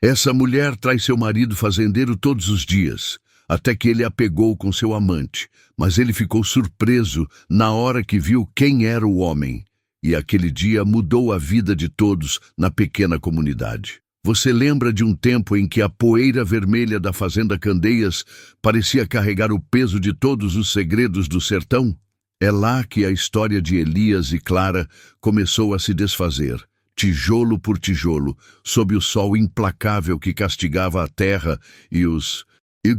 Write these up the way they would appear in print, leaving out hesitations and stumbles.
Essa mulher traz seu marido fazendeiro todos os dias, até que ele a pegou com seu amante, mas ele ficou surpreso na hora que viu quem era o homem, e aquele dia mudou a vida de todos na pequena comunidade. Você lembra de um tempo em que a poeira vermelha da fazenda Candeias parecia carregar o peso de todos os segredos do sertão? É lá que a história de Elias e Clara começou a se desfazer, tijolo por tijolo, sob o sol implacável que castigava a terra e os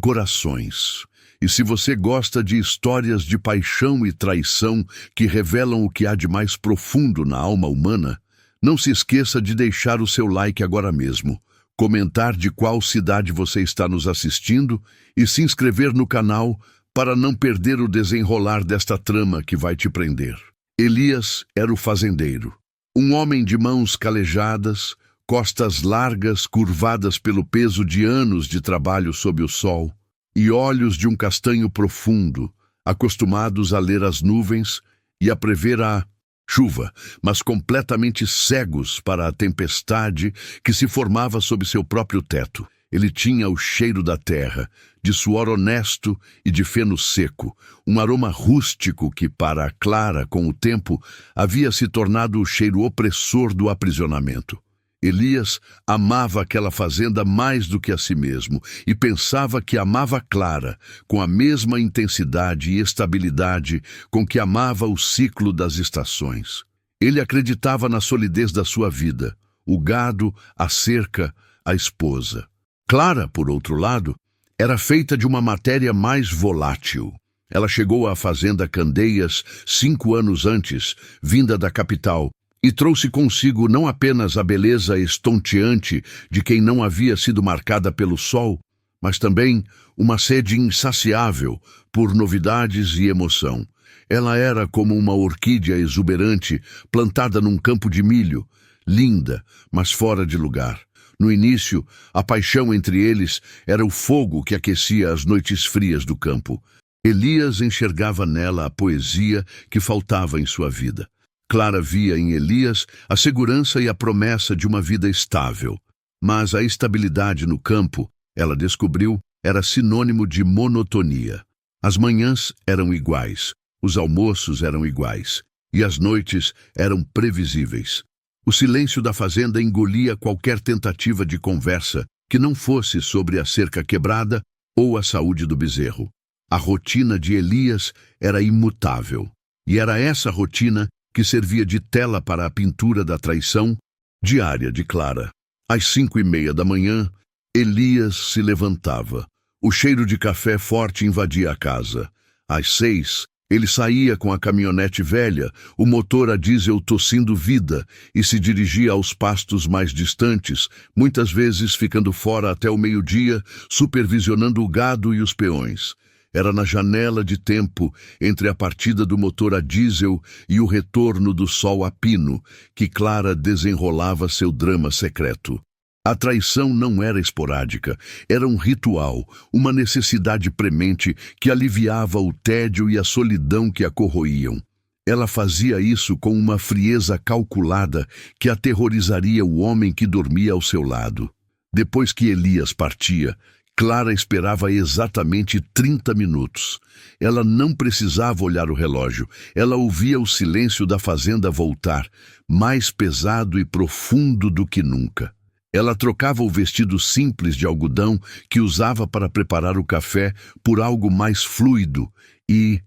corações. E se você gosta de histórias de paixão e traição que revelam o que há de mais profundo na alma humana, não se esqueça de deixar o seu like agora mesmo, comentar de qual cidade você está nos assistindo e se inscrever no canal para não perder o desenrolar desta trama que vai te prender. Elias era o fazendeiro, um homem de mãos calejadas, costas largas curvadas pelo peso de anos de trabalho sob o sol, e olhos de um castanho profundo, acostumados a ler as nuvens e a prever a chuva, mas completamente cegos para a tempestade que se formava sob seu próprio teto. Ele tinha o cheiro da terra, de suor honesto e de feno seco, um aroma rústico que, para a Clara, com o tempo, havia se tornado o cheiro opressor do aprisionamento. Elias amava aquela fazenda mais do que a si mesmo e pensava que amava Clara com a mesma intensidade e estabilidade com que amava o ciclo das estações. Ele acreditava na solidez da sua vida, o gado, a cerca, a esposa. Clara, por outro lado, era feita de uma matéria mais volátil. Ela chegou à fazenda Candeias 5 anos antes, vinda da capital, e trouxe consigo não apenas a beleza estonteante de quem não havia sido marcada pelo sol, mas também uma sede insaciável por novidades e emoção. Ela era como uma orquídea exuberante plantada num campo de milho, linda, mas fora de lugar. No início, a paixão entre eles era o fogo que aquecia as noites frias do campo. Elias enxergava nela a poesia que faltava em sua vida. Clara via em Elias a segurança e a promessa de uma vida estável. Mas a estabilidade no campo, ela descobriu, era sinônimo de monotonia. As manhãs eram iguais, os almoços eram iguais, e as noites eram previsíveis. O silêncio da fazenda engolia qualquer tentativa de conversa que não fosse sobre a cerca quebrada ou a saúde do bezerro. A rotina de Elias era imutável, e era essa rotina que servia de tela para a pintura da traição diária de Clara. Às 5:30 da manhã, Elias se levantava. O cheiro de café forte invadia a casa. Às 6, ele saía com a caminhonete velha, o motor a diesel tossindo vida, e se dirigia aos pastos mais distantes, muitas vezes ficando fora até o meio-dia, supervisionando o gado e os peões. Era na janela de tempo entre a partida do motor a diesel e o retorno do sol a pino que Clara desenrolava seu drama secreto. A traição não era esporádica, era um ritual, uma necessidade premente que aliviava o tédio e a solidão que a corroíam. Ela fazia isso com uma frieza calculada que aterrorizaria o homem que dormia ao seu lado. Depois que Elias partia, Clara esperava exatamente 30 minutos. Ela não precisava olhar o relógio. Ela ouvia o silêncio da fazenda voltar, mais pesado e profundo do que nunca. Ela trocava o vestido simples de algodão que usava para preparar o café por algo mais fluido e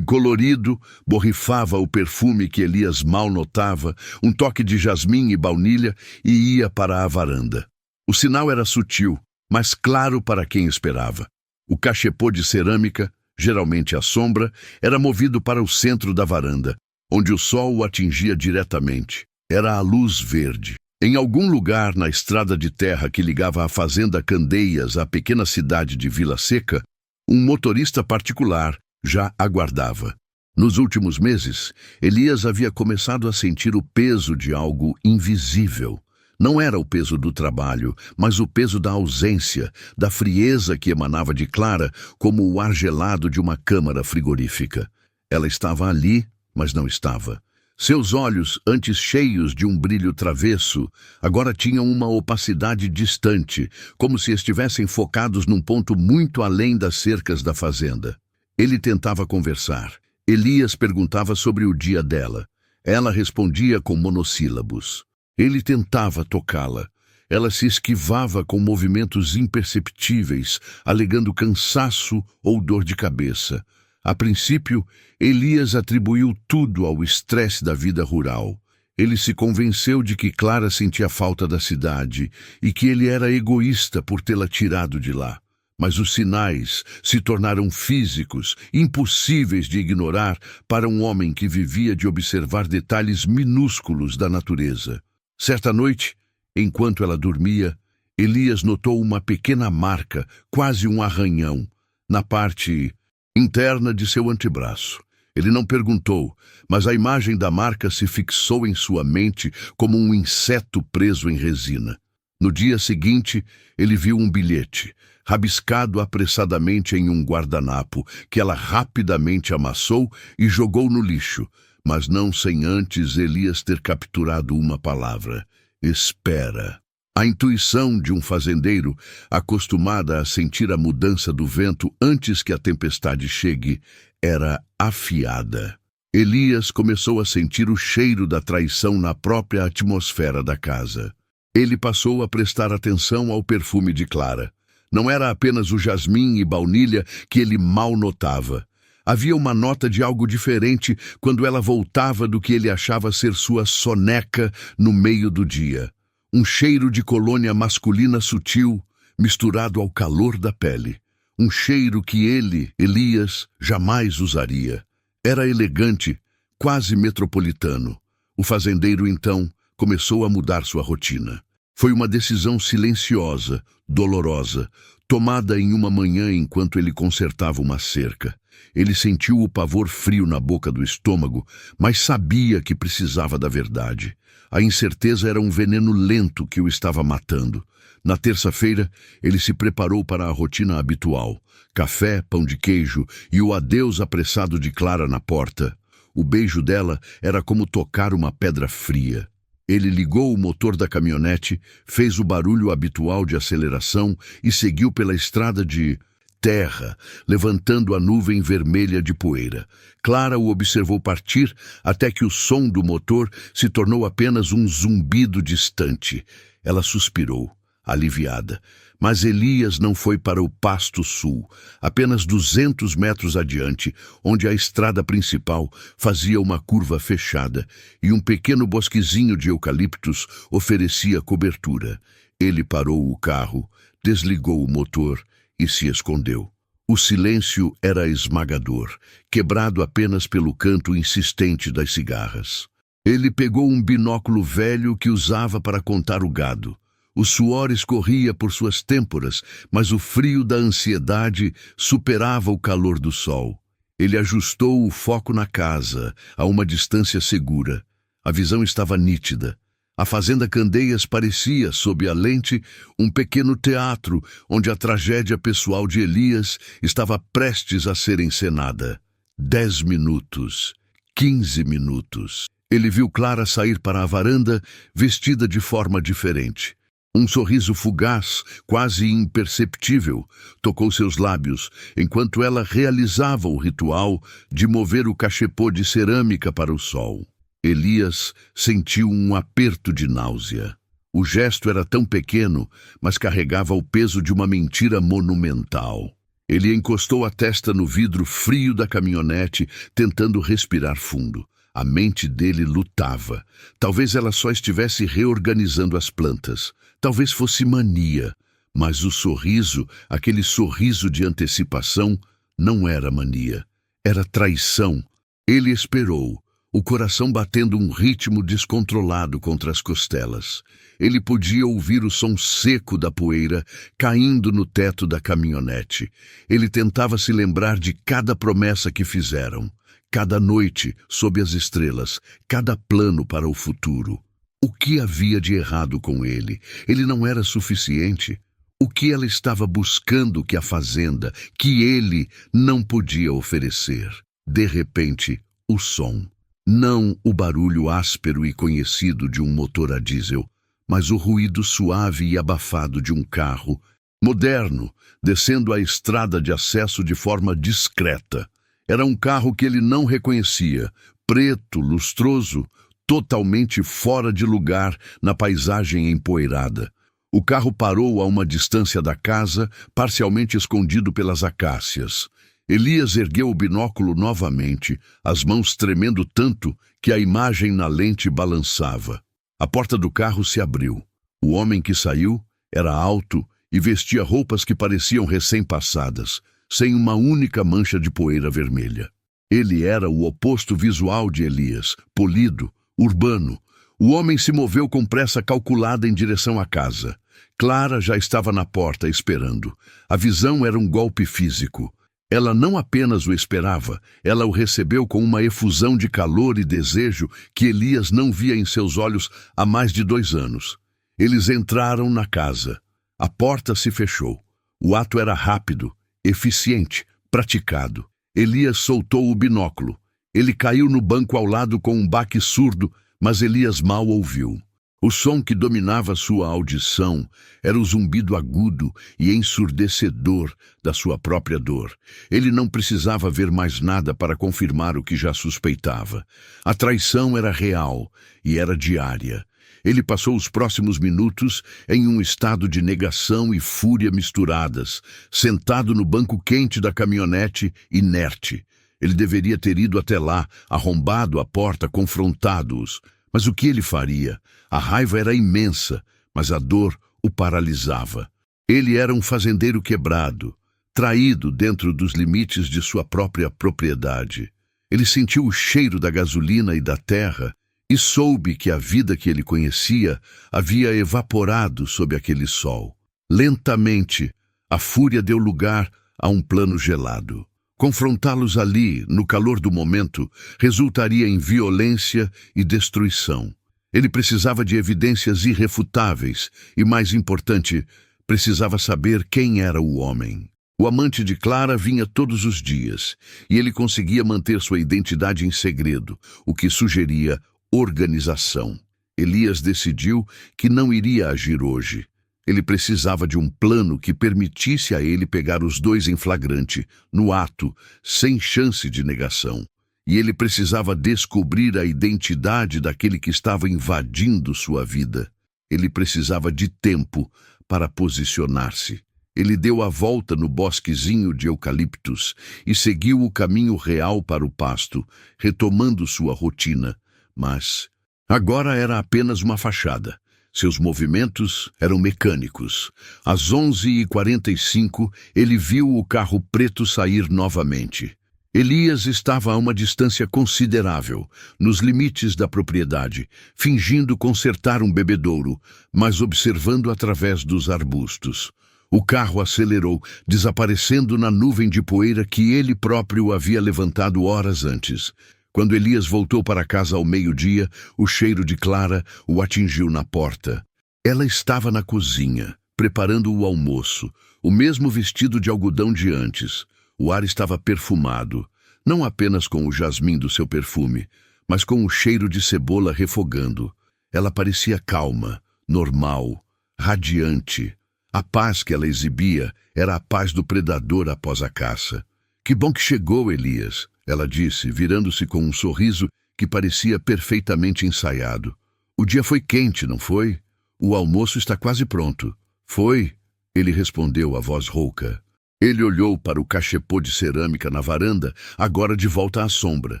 colorido, borrifava o perfume que Elias mal notava, um toque de jasmim e baunilha, e ia para a varanda. O sinal era sutil, mas claro para quem esperava. O cachepô de cerâmica, geralmente à sombra, era movido para o centro da varanda, onde o sol o atingia diretamente. Era a luz verde. Em algum lugar na estrada de terra que ligava a fazenda Candeias à pequena cidade de Vila Seca, um motorista particular já aguardava. Nos últimos meses, Elias havia começado a sentir o peso de algo invisível. Não era o peso do trabalho, mas o peso da ausência, da frieza que emanava de Clara como o ar gelado de uma câmara frigorífica. Ela estava ali, mas não estava. Seus olhos, antes cheios de um brilho travesso, agora tinham uma opacidade distante, como se estivessem focados num ponto muito além das cercas da fazenda. Ele tentava conversar. Elias perguntava sobre o dia dela. Ela respondia com monossílabos. Ele tentava tocá-la. Ela se esquivava com movimentos imperceptíveis, alegando cansaço ou dor de cabeça. A princípio, Elias atribuiu tudo ao estresse da vida rural. Ele se convenceu de que Clara sentia falta da cidade e que ele era egoísta por tê-la tirado de lá. Mas os sinais se tornaram físicos, impossíveis de ignorar para um homem que vivia de observar detalhes minúsculos da natureza. Certa noite, enquanto ela dormia, Elias notou uma pequena marca, quase um arranhão, na parte interna de seu antebraço. Ele não perguntou, mas a imagem da marca se fixou em sua mente como um inseto preso em resina. No dia seguinte, ele viu um bilhete, rabiscado apressadamente em um guardanapo, que ela rapidamente amassou e jogou no lixo, mas não sem antes Elias ter capturado uma palavra: espera. A intuição de um fazendeiro, acostumada a sentir a mudança do vento antes que a tempestade chegue, era afiada. Elias começou a sentir o cheiro da traição na própria atmosfera da casa. Ele passou a prestar atenção ao perfume de Clara. Não era apenas o jasmim e baunilha que ele mal notava. Havia uma nota de algo diferente quando ela voltava do que ele achava ser sua soneca no meio do dia. Um cheiro de colônia masculina sutil, misturado ao calor da pele. Um cheiro que ele, Elias, jamais usaria. Era elegante, quase metropolitano. O fazendeiro, então, começou a mudar sua rotina. Foi uma decisão silenciosa, dolorosa, tomada em uma manhã enquanto ele consertava uma cerca. Ele sentiu o pavor frio na boca do estômago, mas sabia que precisava da verdade. A incerteza era um veneno lento que o estava matando. Na terça-feira, ele se preparou para a rotina habitual. Café, pão de queijo e o adeus apressado de Clara na porta. O beijo dela era como tocar uma pedra fria. Ele ligou o motor da caminhonete, fez o barulho habitual de aceleração e seguiu pela estrada de terra, levantando a nuvem vermelha de poeira. Clara o observou partir até que o som do motor se tornou apenas um zumbido distante. Ela suspirou, aliviada. Mas Elias não foi para o Pasto Sul, apenas 200 metros adiante, onde a estrada principal fazia uma curva fechada e um pequeno bosquezinho de eucaliptos oferecia cobertura. Ele parou o carro, desligou o motor e se escondeu. O silêncio era esmagador, quebrado apenas pelo canto insistente das cigarras. Ele pegou um binóculo velho que usava para contar o gado. O suor escorria por suas têmporas, mas o frio da ansiedade superava o calor do sol. Ele ajustou o foco na casa, a uma distância segura. A visão estava nítida. A fazenda Candeias parecia, sob a lente, um pequeno teatro onde a tragédia pessoal de Elias estava prestes a ser encenada. 10 minutos, 15 minutos. Ele viu Clara sair para a varanda, vestida de forma diferente. Um sorriso fugaz, quase imperceptível, tocou seus lábios, enquanto ela realizava o ritual de mover o cachepô de cerâmica para o sol. Elias sentiu um aperto de náusea. O gesto era tão pequeno, mas carregava o peso de uma mentira monumental. Ele encostou a testa no vidro frio da caminhonete, tentando respirar fundo. A mente dele lutava. Talvez ela só estivesse reorganizando as plantas. Talvez fosse mania. Mas o sorriso, aquele sorriso de antecipação, não era mania. Era traição. Ele esperou, o coração batendo um ritmo descontrolado contra as costelas. Ele podia ouvir o som seco da poeira caindo no teto da caminhonete. Ele tentava se lembrar de cada promessa que fizeram. Cada noite, sob as estrelas, cada plano para o futuro. O que havia de errado com ele? Ele não era suficiente. O que ela estava buscando que a fazenda, que ele, não podia oferecer? De repente, o som. Não o barulho áspero e conhecido de um motor a diesel, mas o ruído suave e abafado de um carro moderno, descendo a estrada de acesso de forma discreta. Era um carro que ele não reconhecia, preto, lustroso, totalmente fora de lugar na paisagem empoeirada. O carro parou a uma distância da casa, parcialmente escondido pelas acácias. Elias ergueu o binóculo novamente, as mãos tremendo tanto que a imagem na lente balançava. A porta do carro se abriu. O homem que saiu era alto e vestia roupas que pareciam recém-passadas, sem uma única mancha de poeira vermelha. Ele era o oposto visual de Elias, polido, urbano. O homem se moveu com pressa calculada em direção à casa. Clara já estava na porta esperando. A visão era um golpe físico. Ela não apenas o esperava, ela o recebeu com uma efusão de calor e desejo que Elias não via em seus olhos há mais de 2 anos. Eles entraram na casa. A porta se fechou. O ato era rápido, eficiente, praticado. Elias soltou o binóculo. Ele caiu no banco ao lado com um baque surdo, mas Elias mal ouviu. O som que dominava sua audição era o zumbido agudo e ensurdecedor da sua própria dor. Ele não precisava ver mais nada para confirmar o que já suspeitava. A traição era real e era diária. Ele passou os próximos minutos em um estado de negação e fúria misturadas, sentado no banco quente da caminhonete, inerte. Ele deveria ter ido até lá, arrombado a porta, confrontado-os. Mas o que ele faria? A raiva era imensa, mas a dor o paralisava. Ele era um fazendeiro quebrado, traído dentro dos limites de sua própria propriedade. Ele sentiu o cheiro da gasolina e da terra e soube que a vida que ele conhecia havia evaporado sob aquele sol. Lentamente, a fúria deu lugar a um plano gelado. Confrontá-los ali, no calor do momento, resultaria em violência e destruição. Ele precisava de evidências irrefutáveis e, mais importante, precisava saber quem era o homem. O amante de Clara vinha todos os dias, e ele conseguia manter sua identidade em segredo, o que sugeria organização. Elias decidiu que não iria agir hoje. Ele precisava de um plano que permitisse a ele pegar os dois em flagrante, no ato, sem chance de negação. E ele precisava descobrir a identidade daquele que estava invadindo sua vida. Ele precisava de tempo para posicionar-se. Ele deu a volta no bosquezinho de eucaliptos e seguiu o caminho real para o pasto, retomando sua rotina. Mas agora era apenas uma fachada. Seus movimentos eram mecânicos. Às 11h45, ele viu o carro preto sair novamente. Elias estava a uma distância considerável, nos limites da propriedade, fingindo consertar um bebedouro, mas observando através dos arbustos. O carro acelerou, desaparecendo na nuvem de poeira que ele próprio havia levantado horas antes. Quando Elias voltou para casa ao meio-dia, o cheiro de Clara o atingiu na porta. Ela estava na cozinha, preparando o almoço, o mesmo vestido de algodão de antes. O ar estava perfumado, não apenas com o jasmim do seu perfume, mas com o cheiro de cebola refogando. Ela parecia calma, normal, radiante. A paz que ela exibia era a paz do predador após a caça. "Que bom que chegou, Elias", ela disse, virando-se com um sorriso que parecia perfeitamente ensaiado. "O dia foi quente, não foi? O almoço está quase pronto." "Foi", ele respondeu, a voz rouca. Ele olhou para o cachepô de cerâmica na varanda, agora de volta à sombra.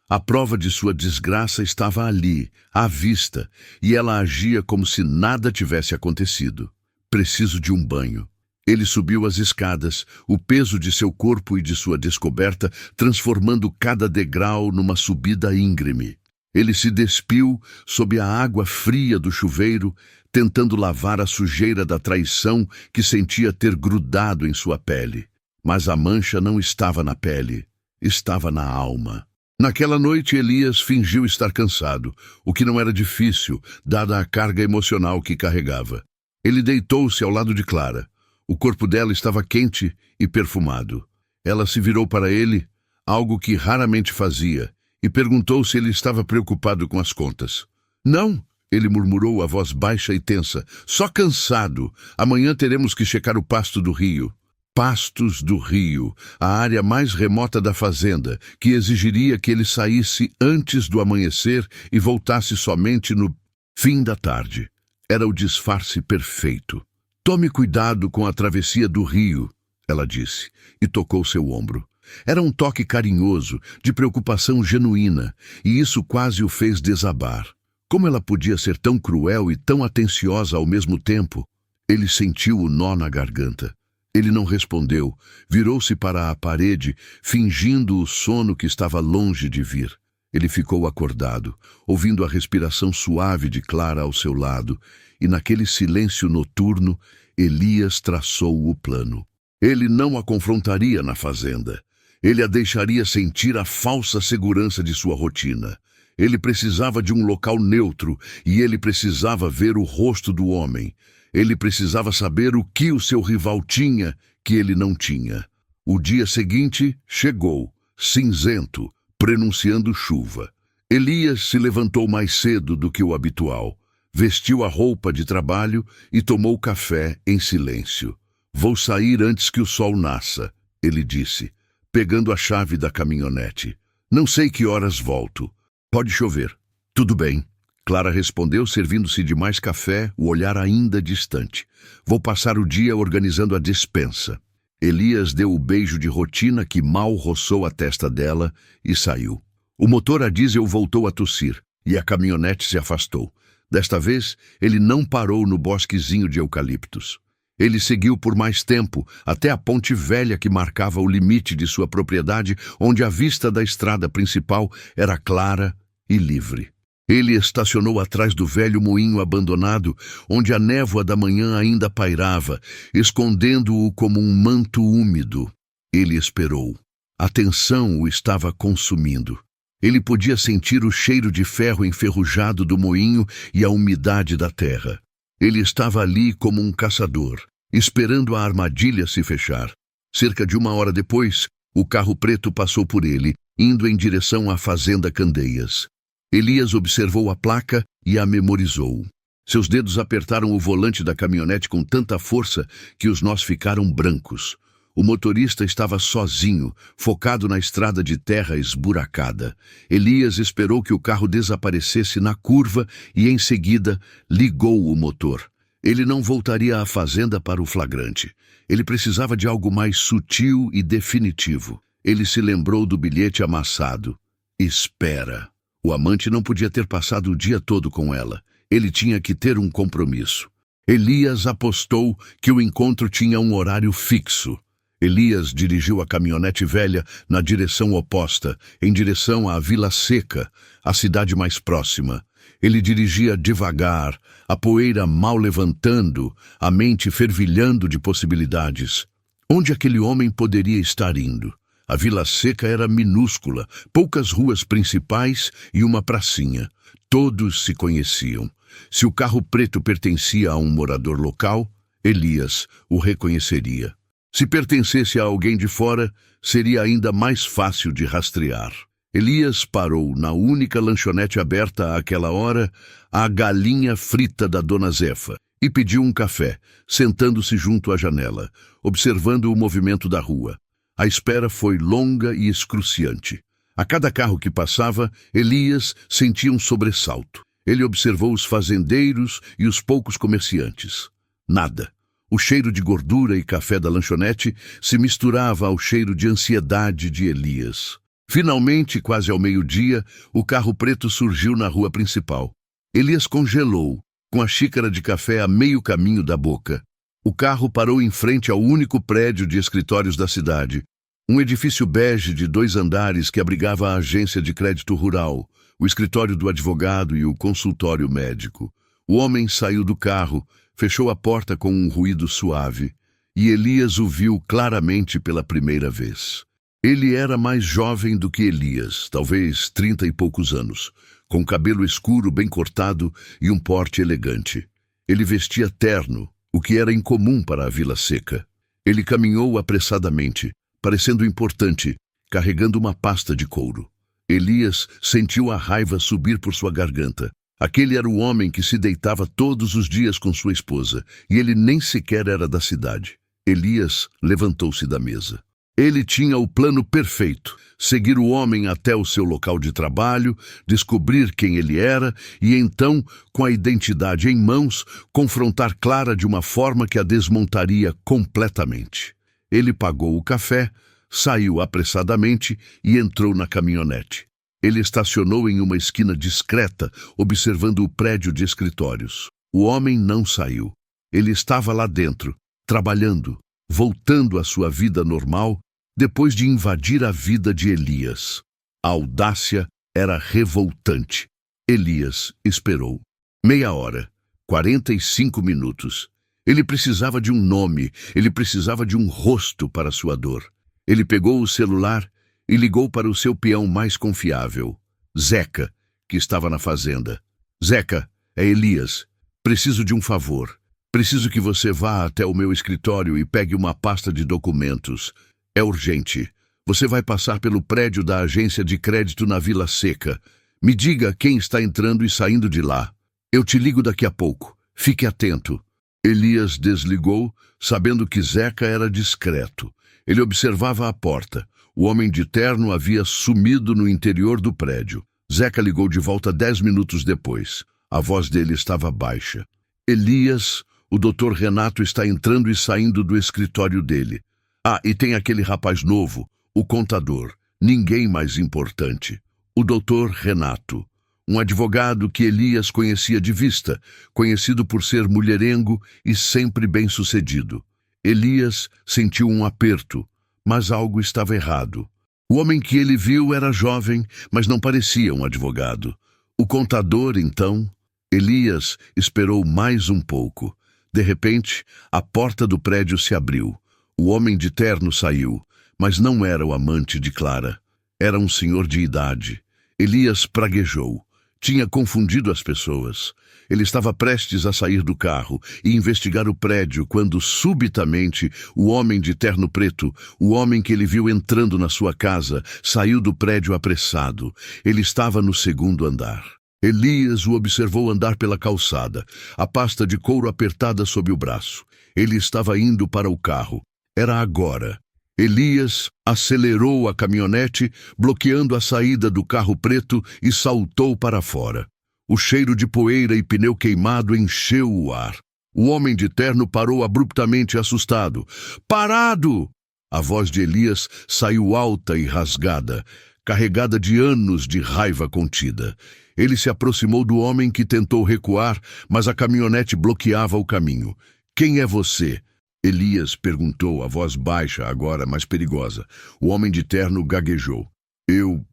A prova de sua desgraça estava ali, à vista, e ela agia como se nada tivesse acontecido. "Preciso de um banho." Ele subiu as escadas, o peso de seu corpo e de sua descoberta transformando cada degrau numa subida íngreme. Ele se despiu sob a água fria do chuveiro, tentando lavar a sujeira da traição que sentia ter grudado em sua pele. Mas a mancha não estava na pele, estava na alma. Naquela noite, Elias fingiu estar cansado, o que não era difícil, dada a carga emocional que carregava. Ele deitou-se ao lado de Clara. O corpo dela estava quente e perfumado. Ela se virou para ele, algo que raramente fazia, e perguntou se ele estava preocupado com as contas. Não, ele murmurou a voz baixa e tensa. Só cansado. Amanhã teremos que checar o pasto do rio. Pastos do rio, a área mais remota da fazenda, que exigiria que ele saísse antes do amanhecer e voltasse somente no fim da tarde. Era o disfarce perfeito. Tome cuidado com a travessia do rio, ela disse, e tocou seu ombro. Era um toque carinhoso, de preocupação genuína, e isso quase o fez desabar. Como ela podia ser tão cruel e tão atenciosa ao mesmo tempo? Ele sentiu o nó na garganta. Ele não respondeu, virou-se para a parede, fingindo o sono que estava longe de vir. Ele ficou acordado, ouvindo a respiração suave de Clara ao seu lado, e naquele silêncio noturno, Elias traçou o plano. Ele não a confrontaria na fazenda. Ele a deixaria sentir a falsa segurança de sua rotina. Ele precisava de um local neutro, e ele precisava ver o rosto do homem. Ele precisava saber o que o seu rival tinha que ele não tinha. O dia seguinte chegou, cinzento, prenunciando chuva. Elias se levantou mais cedo do que o habitual, vestiu a roupa de trabalho e tomou café em silêncio. Vou sair antes que o sol nasça, ele disse, pegando a chave da caminhonete. Não sei que horas volto. Pode chover. Tudo bem. Clara respondeu, servindo-se de mais café, o olhar ainda distante. Vou passar o dia organizando a despensa. Elias deu o beijo de rotina que mal roçou a testa dela e saiu. O motor a diesel voltou a tossir e a caminhonete se afastou. Desta vez, ele não parou no bosquezinho de eucaliptos. Ele seguiu por mais tempo, até a ponte velha que marcava o limite de sua propriedade, onde a vista da estrada principal era clara e livre. Ele estacionou atrás do velho moinho abandonado, onde a névoa da manhã ainda pairava, escondendo-o como um manto úmido. Ele esperou. A tensão o estava consumindo. Ele podia sentir o cheiro de ferro enferrujado do moinho e a umidade da terra. Ele estava ali como um caçador, esperando a armadilha se fechar. Cerca de 1 hora depois, o carro preto passou por ele, indo em direção à fazenda Candeias. Elias observou a placa e a memorizou. Seus dedos apertaram o volante da caminhonete com tanta força que os nós ficaram brancos. O motorista estava sozinho, focado na estrada de terra esburacada. Elias esperou que o carro desaparecesse na curva e, em seguida, ligou o motor. Ele não voltaria à fazenda para o flagrante. Ele precisava de algo mais sutil e definitivo. Ele se lembrou do bilhete amassado. Espera. O amante não podia ter passado o dia todo com ela. Ele tinha que ter um compromisso. Elias apostou que o encontro tinha um horário fixo. Elias dirigiu a caminhonete velha na direção oposta, em direção à Vila Seca, a cidade mais próxima. Ele dirigia devagar, a poeira mal levantando, a mente fervilhando de possibilidades. Onde aquele homem poderia estar indo? A Vila Seca era minúscula, poucas ruas principais e uma pracinha. Todos se conheciam. Se o carro preto pertencia a um morador local, Elias o reconheceria. Se pertencesse a alguém de fora, seria ainda mais fácil de rastrear. Elias parou na única lanchonete aberta àquela hora, a Galinha Frita da Dona Zefa, e pediu um café, sentando-se junto à janela, observando o movimento da rua. A espera foi longa e excruciante. A cada carro que passava, Elias sentia um sobressalto. Ele observou os fazendeiros e os poucos comerciantes. Nada. O cheiro de gordura e café da lanchonete se misturava ao cheiro de ansiedade de Elias. Finalmente, quase ao meio-dia, o carro preto surgiu na rua principal. Elias congelou, com a xícara de café a meio caminho da boca. O carro parou em frente ao único prédio de escritórios da cidade, um edifício bege de 2 andares que abrigava a agência de crédito rural, o escritório do advogado e o consultório médico. O homem saiu do carro, fechou a porta com um ruído suave, e Elias o viu claramente pela primeira vez. Ele era mais jovem do que Elias, talvez 30 e poucos anos, com cabelo escuro bem cortado e um porte elegante. Ele vestia terno, o que era incomum para a Vila Seca. Ele caminhou apressadamente, parecendo importante, carregando uma pasta de couro. Elias sentiu a raiva subir por sua garganta. Aquele era o homem que se deitava todos os dias com sua esposa, e ele nem sequer era da cidade. Elias levantou-se da mesa. Ele tinha o plano perfeito: seguir o homem até o seu local de trabalho, descobrir quem ele era e então, com a identidade em mãos, confrontar Clara de uma forma que a desmontaria completamente. Ele pagou o café, saiu apressadamente e entrou na caminhonete. Ele estacionou em uma esquina discreta, observando o prédio de escritórios. O homem não saiu. Ele estava lá dentro, trabalhando, voltando à sua vida normal, depois de invadir a vida de Elias. A audácia era revoltante. Elias esperou. Meia hora, 45 minutos. Ele precisava de um nome, ele precisava de um rosto para sua dor. Ele pegou o celular e ligou para o seu peão mais confiável, Zeca, que estava na fazenda. Zeca, é Elias. Preciso de um favor. Preciso que você vá até o meu escritório e pegue uma pasta de documentos. É urgente. Você vai passar pelo prédio da agência de crédito na Vila Seca. Me diga quem está entrando e saindo de lá. Eu te ligo daqui a pouco. Fique atento. Elias desligou, sabendo que Zeca era discreto. Ele observava a porta. O homem de terno havia sumido no interior do prédio. Zeca ligou de volta 10 minutos depois. A voz dele estava baixa. Elias, o Dr. Renato está entrando e saindo do escritório dele. Ah, e tem aquele rapaz novo, o contador. Ninguém mais importante. O Dr. Renato. Um advogado que Elias conhecia de vista, conhecido por ser mulherengo e sempre bem-sucedido. Elias sentiu um aperto, mas algo estava errado. O homem que ele viu era jovem, mas não parecia um advogado. O contador, então... Elias esperou mais um pouco. De repente, a porta do prédio se abriu. O homem de terno saiu, mas não era o amante de Clara. Era um senhor de idade. Elias praguejou. Tinha confundido as pessoas. Ele estava prestes a sair do carro e investigar o prédio quando, subitamente, o homem de terno preto, o homem que ele viu entrando na sua casa, saiu do prédio apressado. Ele estava no segundo andar. Elias o observou andar pela calçada, a pasta de couro apertada sob o braço. Ele estava indo para o carro. Era agora. Elias acelerou a caminhonete, bloqueando a saída do carro preto e saltou para fora. O cheiro de poeira e pneu queimado encheu o ar. O homem de terno parou abruptamente, assustado. "Parado!" A voz de Elias saiu alta e rasgada, carregada de anos de raiva contida. Ele se aproximou do homem que tentou recuar, mas a caminhonete bloqueava o caminho. "Quem é você?" Elias perguntou, a voz baixa, agora mais perigosa. O homem de terno gaguejou. Eu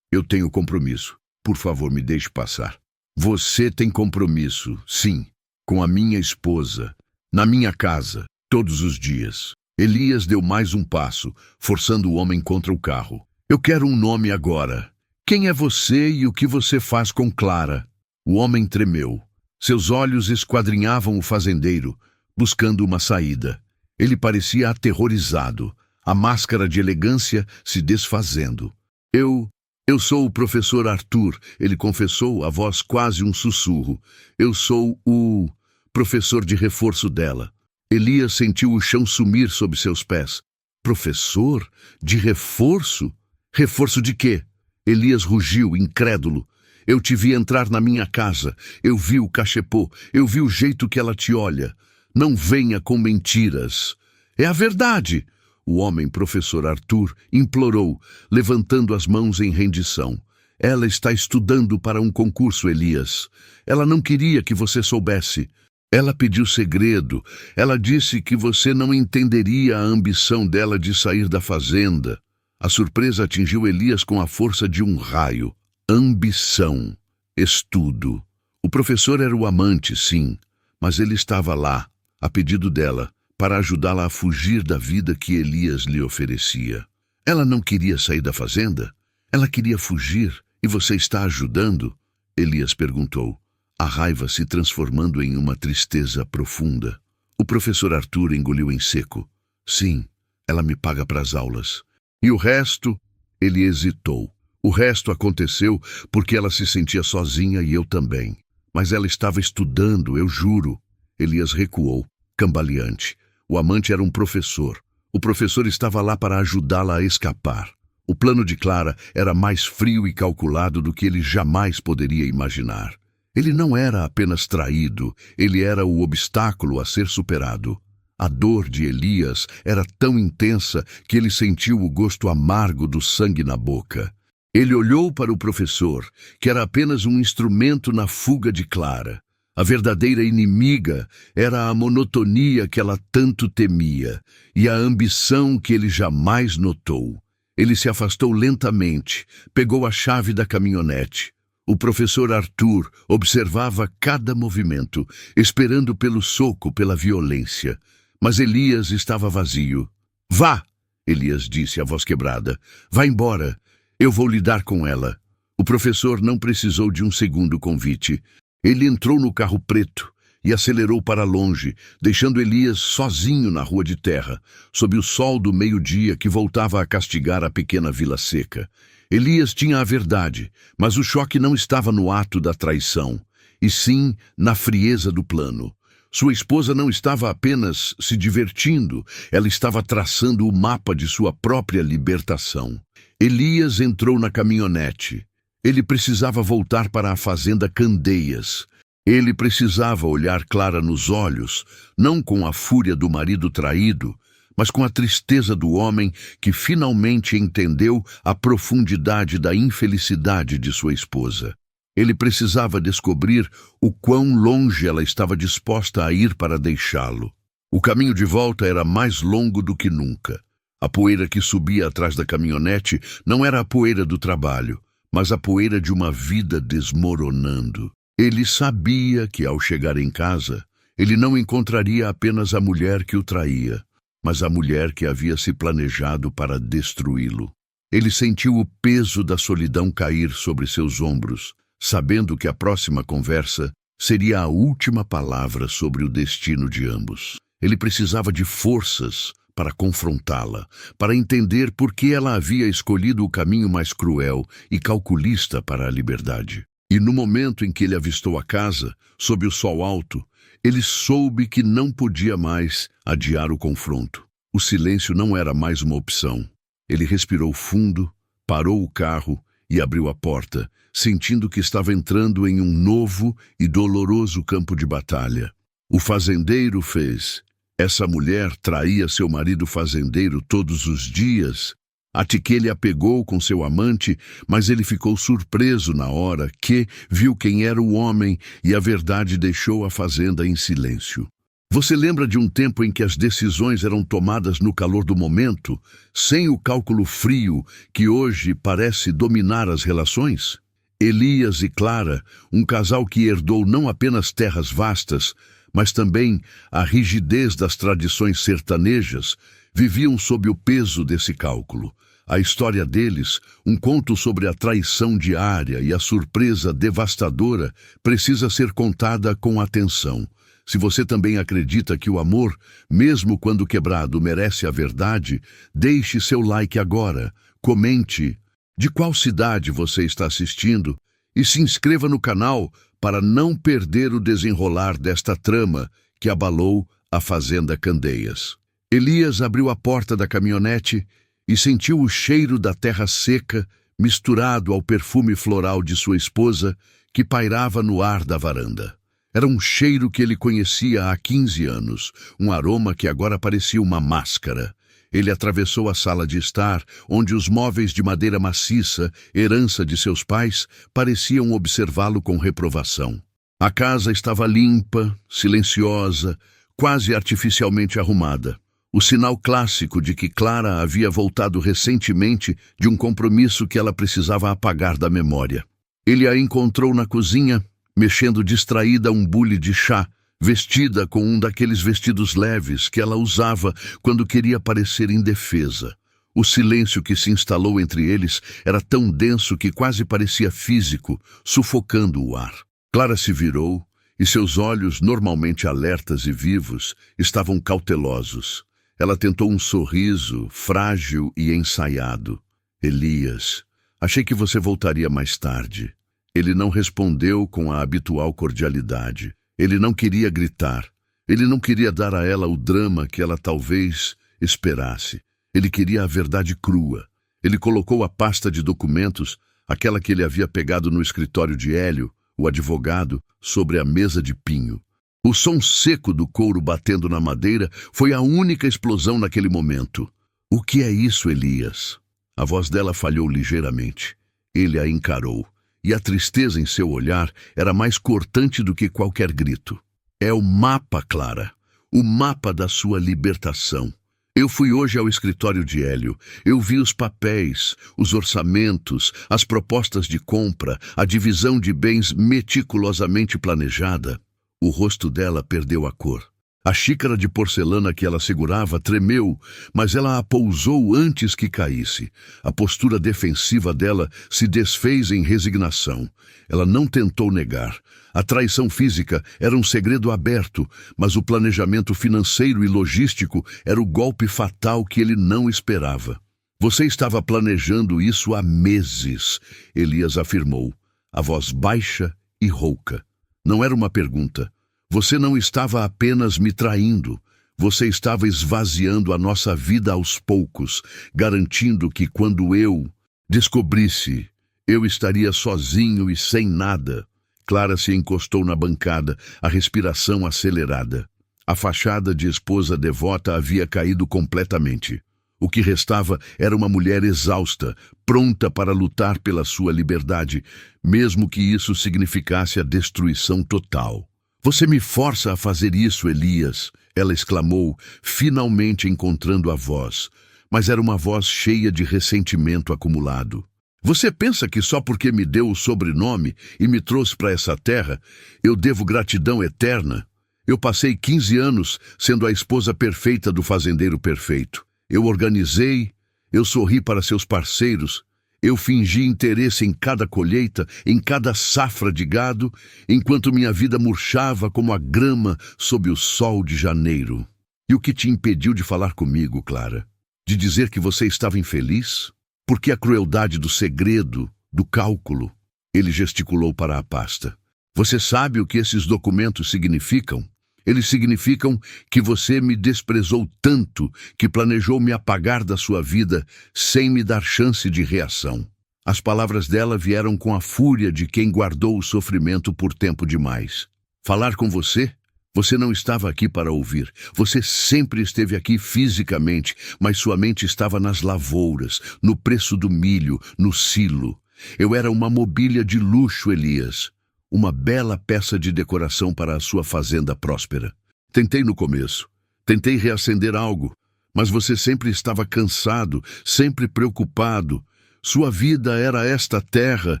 tenho compromisso. Por favor, me deixe passar." "Você tem compromisso, sim, com a minha esposa, na minha casa, todos os dias." Elias deu mais um passo, forçando o homem contra o carro. "Eu quero um nome agora. Quem é você e o que você faz com Clara?" O homem tremeu. Seus olhos esquadrinhavam o fazendeiro, buscando uma saída. Ele parecia aterrorizado, a máscara de elegância se desfazendo. Eu sou o professor Arthur," ele confessou, a voz quase um sussurro. "Eu sou o professor de reforço dela." Elias sentiu o chão sumir sob seus pés. "Professor? De reforço? Reforço de quê?" Elias rugiu, incrédulo. "Eu te vi entrar na minha casa. Eu vi o cachepô. Eu vi o jeito que ela te olha. Não venha com mentiras." "É a verdade!" O homem, professor Arthur, implorou, levantando as mãos em rendição. "Ela está estudando para um concurso, Elias. Ela não queria que você soubesse. Ela pediu segredo. Ela disse que você não entenderia a ambição dela de sair da fazenda." A surpresa atingiu Elias com a força de um raio. Ambição. Estudo. O professor era o amante, sim, mas ele estava lá, a pedido dela, para ajudá-la a fugir da vida que Elias lhe oferecia. Ela não queria sair da fazenda? Ela queria fugir, e você está ajudando? Elias perguntou, a raiva se transformando em uma tristeza profunda. O professor Arthur engoliu em seco. Sim, ela me paga para as aulas. E o resto? Ele hesitou. O resto aconteceu porque ela se sentia sozinha e eu também. Mas ela estava estudando, eu juro. Elias recuou, cambaleante. O amante era um professor. O professor estava lá para ajudá-la a escapar. O plano de Clara era mais frio e calculado do que ele jamais poderia imaginar. Ele não era apenas traído, ele era o obstáculo a ser superado. A dor de Elias era tão intensa que ele sentiu o gosto amargo do sangue na boca. Ele olhou para o professor, que era apenas um instrumento na fuga de Clara. A verdadeira inimiga era a monotonia que ela tanto temia e a ambição que ele jamais notou. Ele se afastou lentamente, pegou a chave da caminhonete. O professor Arthur observava cada movimento, esperando pelo soco, pela violência. Mas Elias estava vazio. Vá, Elias disse, a voz quebrada. Vá embora. Eu vou lidar com ela. O professor não precisou de um segundo convite. Ele entrou no carro preto e acelerou para longe, deixando Elias sozinho na rua de terra, sob o sol do meio-dia que voltava a castigar a pequena vila seca. Elias tinha a verdade, mas o choque não estava no ato da traição, e sim na frieza do plano. Sua esposa não estava apenas se divertindo, ela estava traçando o mapa de sua própria libertação. Elias entrou na caminhonete. Ele precisava voltar para a fazenda Candeias. Ele precisava olhar Clara nos olhos, não com a fúria do marido traído, mas com a tristeza do homem que finalmente entendeu a profundidade da infelicidade de sua esposa. Ele precisava descobrir o quão longe ela estava disposta a ir para deixá-lo. O caminho de volta era mais longo do que nunca. A poeira que subia atrás da caminhonete não era a poeira do trabalho, mas a poeira de uma vida desmoronando. Ele sabia que, ao chegar em casa, ele não encontraria apenas a mulher que o traía, mas a mulher que havia se planejado para destruí-lo. Ele sentiu o peso da solidão cair sobre seus ombros, sabendo que a próxima conversa seria a última palavra sobre o destino de ambos. Ele precisava de forças para confrontá-la, para entender por que ela havia escolhido o caminho mais cruel e calculista para a liberdade. E no momento em que ele avistou a casa, sob o sol alto, ele soube que não podia mais adiar o confronto. O silêncio não era mais uma opção. Ele respirou fundo, parou o carro e abriu a porta, sentindo que estava entrando em um novo e doloroso campo de batalha. O fazendeiro fez. Essa mulher traía seu marido fazendeiro todos os dias, até que ele a pegou com seu amante, mas ele ficou surpreso na hora que viu quem era o homem e a verdade deixou a fazenda em silêncio. Você lembra de um tempo em que as decisões eram tomadas no calor do momento, sem o cálculo frio que hoje parece dominar as relações? Elias e Clara, um casal que herdou não apenas terras vastas, mas também a rigidez das tradições sertanejas, viviam sob o peso desse cálculo. A história deles, um conto sobre a traição diária e a surpresa devastadora, precisa ser contada com atenção. Se você também acredita que o amor, mesmo quando quebrado, merece a verdade, deixe seu like agora, comente de qual cidade você está assistindo e se inscreva no canal para não perder o desenrolar desta trama que abalou a fazenda Candeias. Elias abriu a porta da caminhonete e sentiu o cheiro da terra seca misturado ao perfume floral de sua esposa que pairava no ar da varanda. Era um cheiro que ele conhecia há 15 anos, um aroma que agora parecia uma máscara. Ele atravessou a sala de estar, onde os móveis de madeira maciça, herança de seus pais, pareciam observá-lo com reprovação. A casa estava limpa, silenciosa, quase artificialmente arrumada. O sinal clássico de que Clara havia voltado recentemente de um compromisso que ela precisava apagar da memória. Ele a encontrou na cozinha, mexendo distraída a um bule de chá, vestida com um daqueles vestidos leves que ela usava quando queria parecer indefesa. O silêncio que se instalou entre eles era tão denso que quase parecia físico, sufocando o ar. Clara se virou e seus olhos, normalmente alertas e vivos, estavam cautelosos. Ela tentou um sorriso, frágil e ensaiado. Elias, achei que você voltaria mais tarde. Ele não respondeu com a habitual cordialidade. Ele não queria gritar. Ele não queria dar a ela o drama que ela talvez esperasse. Ele queria a verdade crua. Ele colocou a pasta de documentos, aquela que ele havia pegado no escritório de Hélio, o advogado, sobre a mesa de pinho. O som seco do couro batendo na madeira foi a única explosão naquele momento. O que é isso, Elias? A voz dela falhou ligeiramente. Ele a encarou, e a tristeza em seu olhar era mais cortante do que qualquer grito. É o mapa, Clara. O mapa da sua libertação. Eu fui hoje ao escritório de Hélio. Eu vi os papéis, os orçamentos, as propostas de compra, a divisão de bens meticulosamente planejada. O rosto dela perdeu a cor. A xícara de porcelana que ela segurava tremeu, mas ela a pousou antes que caísse. A postura defensiva dela se desfez em resignação. Ela não tentou negar. A traição física era um segredo aberto, mas o planejamento financeiro e logístico era o golpe fatal que ele não esperava. Você estava planejando isso há meses, Elias afirmou, a voz baixa e rouca. Não era uma pergunta. Você não estava apenas me traindo. Você estava esvaziando a nossa vida aos poucos, garantindo que quando eu descobrisse, eu estaria sozinho e sem nada. Clara se encostou na bancada, a respiração acelerada. A fachada de esposa devota havia caído completamente. O que restava era uma mulher exausta, pronta para lutar pela sua liberdade, mesmo que isso significasse a destruição total. Você me força a fazer isso, Elias, ela exclamou, finalmente encontrando a voz, mas era uma voz cheia de ressentimento acumulado. Você pensa que só porque me deu o sobrenome e me trouxe para essa terra, eu devo gratidão eterna? Eu passei 15 anos sendo a esposa perfeita do fazendeiro perfeito. Eu organizei, eu sorri para seus parceiros, eu fingi interesse em cada colheita, em cada safra de gado, enquanto minha vida murchava como a grama sob o sol de janeiro. E o que te impediu de falar comigo, Clara? De dizer que você estava infeliz? Por que a crueldade do segredo, do cálculo? Ele gesticulou para a pasta. Você sabe o que esses documentos significam? Eles significam que você me desprezou tanto que planejou me apagar da sua vida sem me dar chance de reação. As palavras dela vieram com a fúria de quem guardou o sofrimento por tempo demais. Falar com você? Você não estava aqui para ouvir. Você sempre esteve aqui fisicamente, mas sua mente estava nas lavouras, no preço do milho, no silo. Eu era uma mobília de luxo, Elias. Uma bela peça de decoração para a sua fazenda próspera. Tentei no começo. Tentei reacender algo. Mas você sempre estava cansado, sempre preocupado. Sua vida era esta terra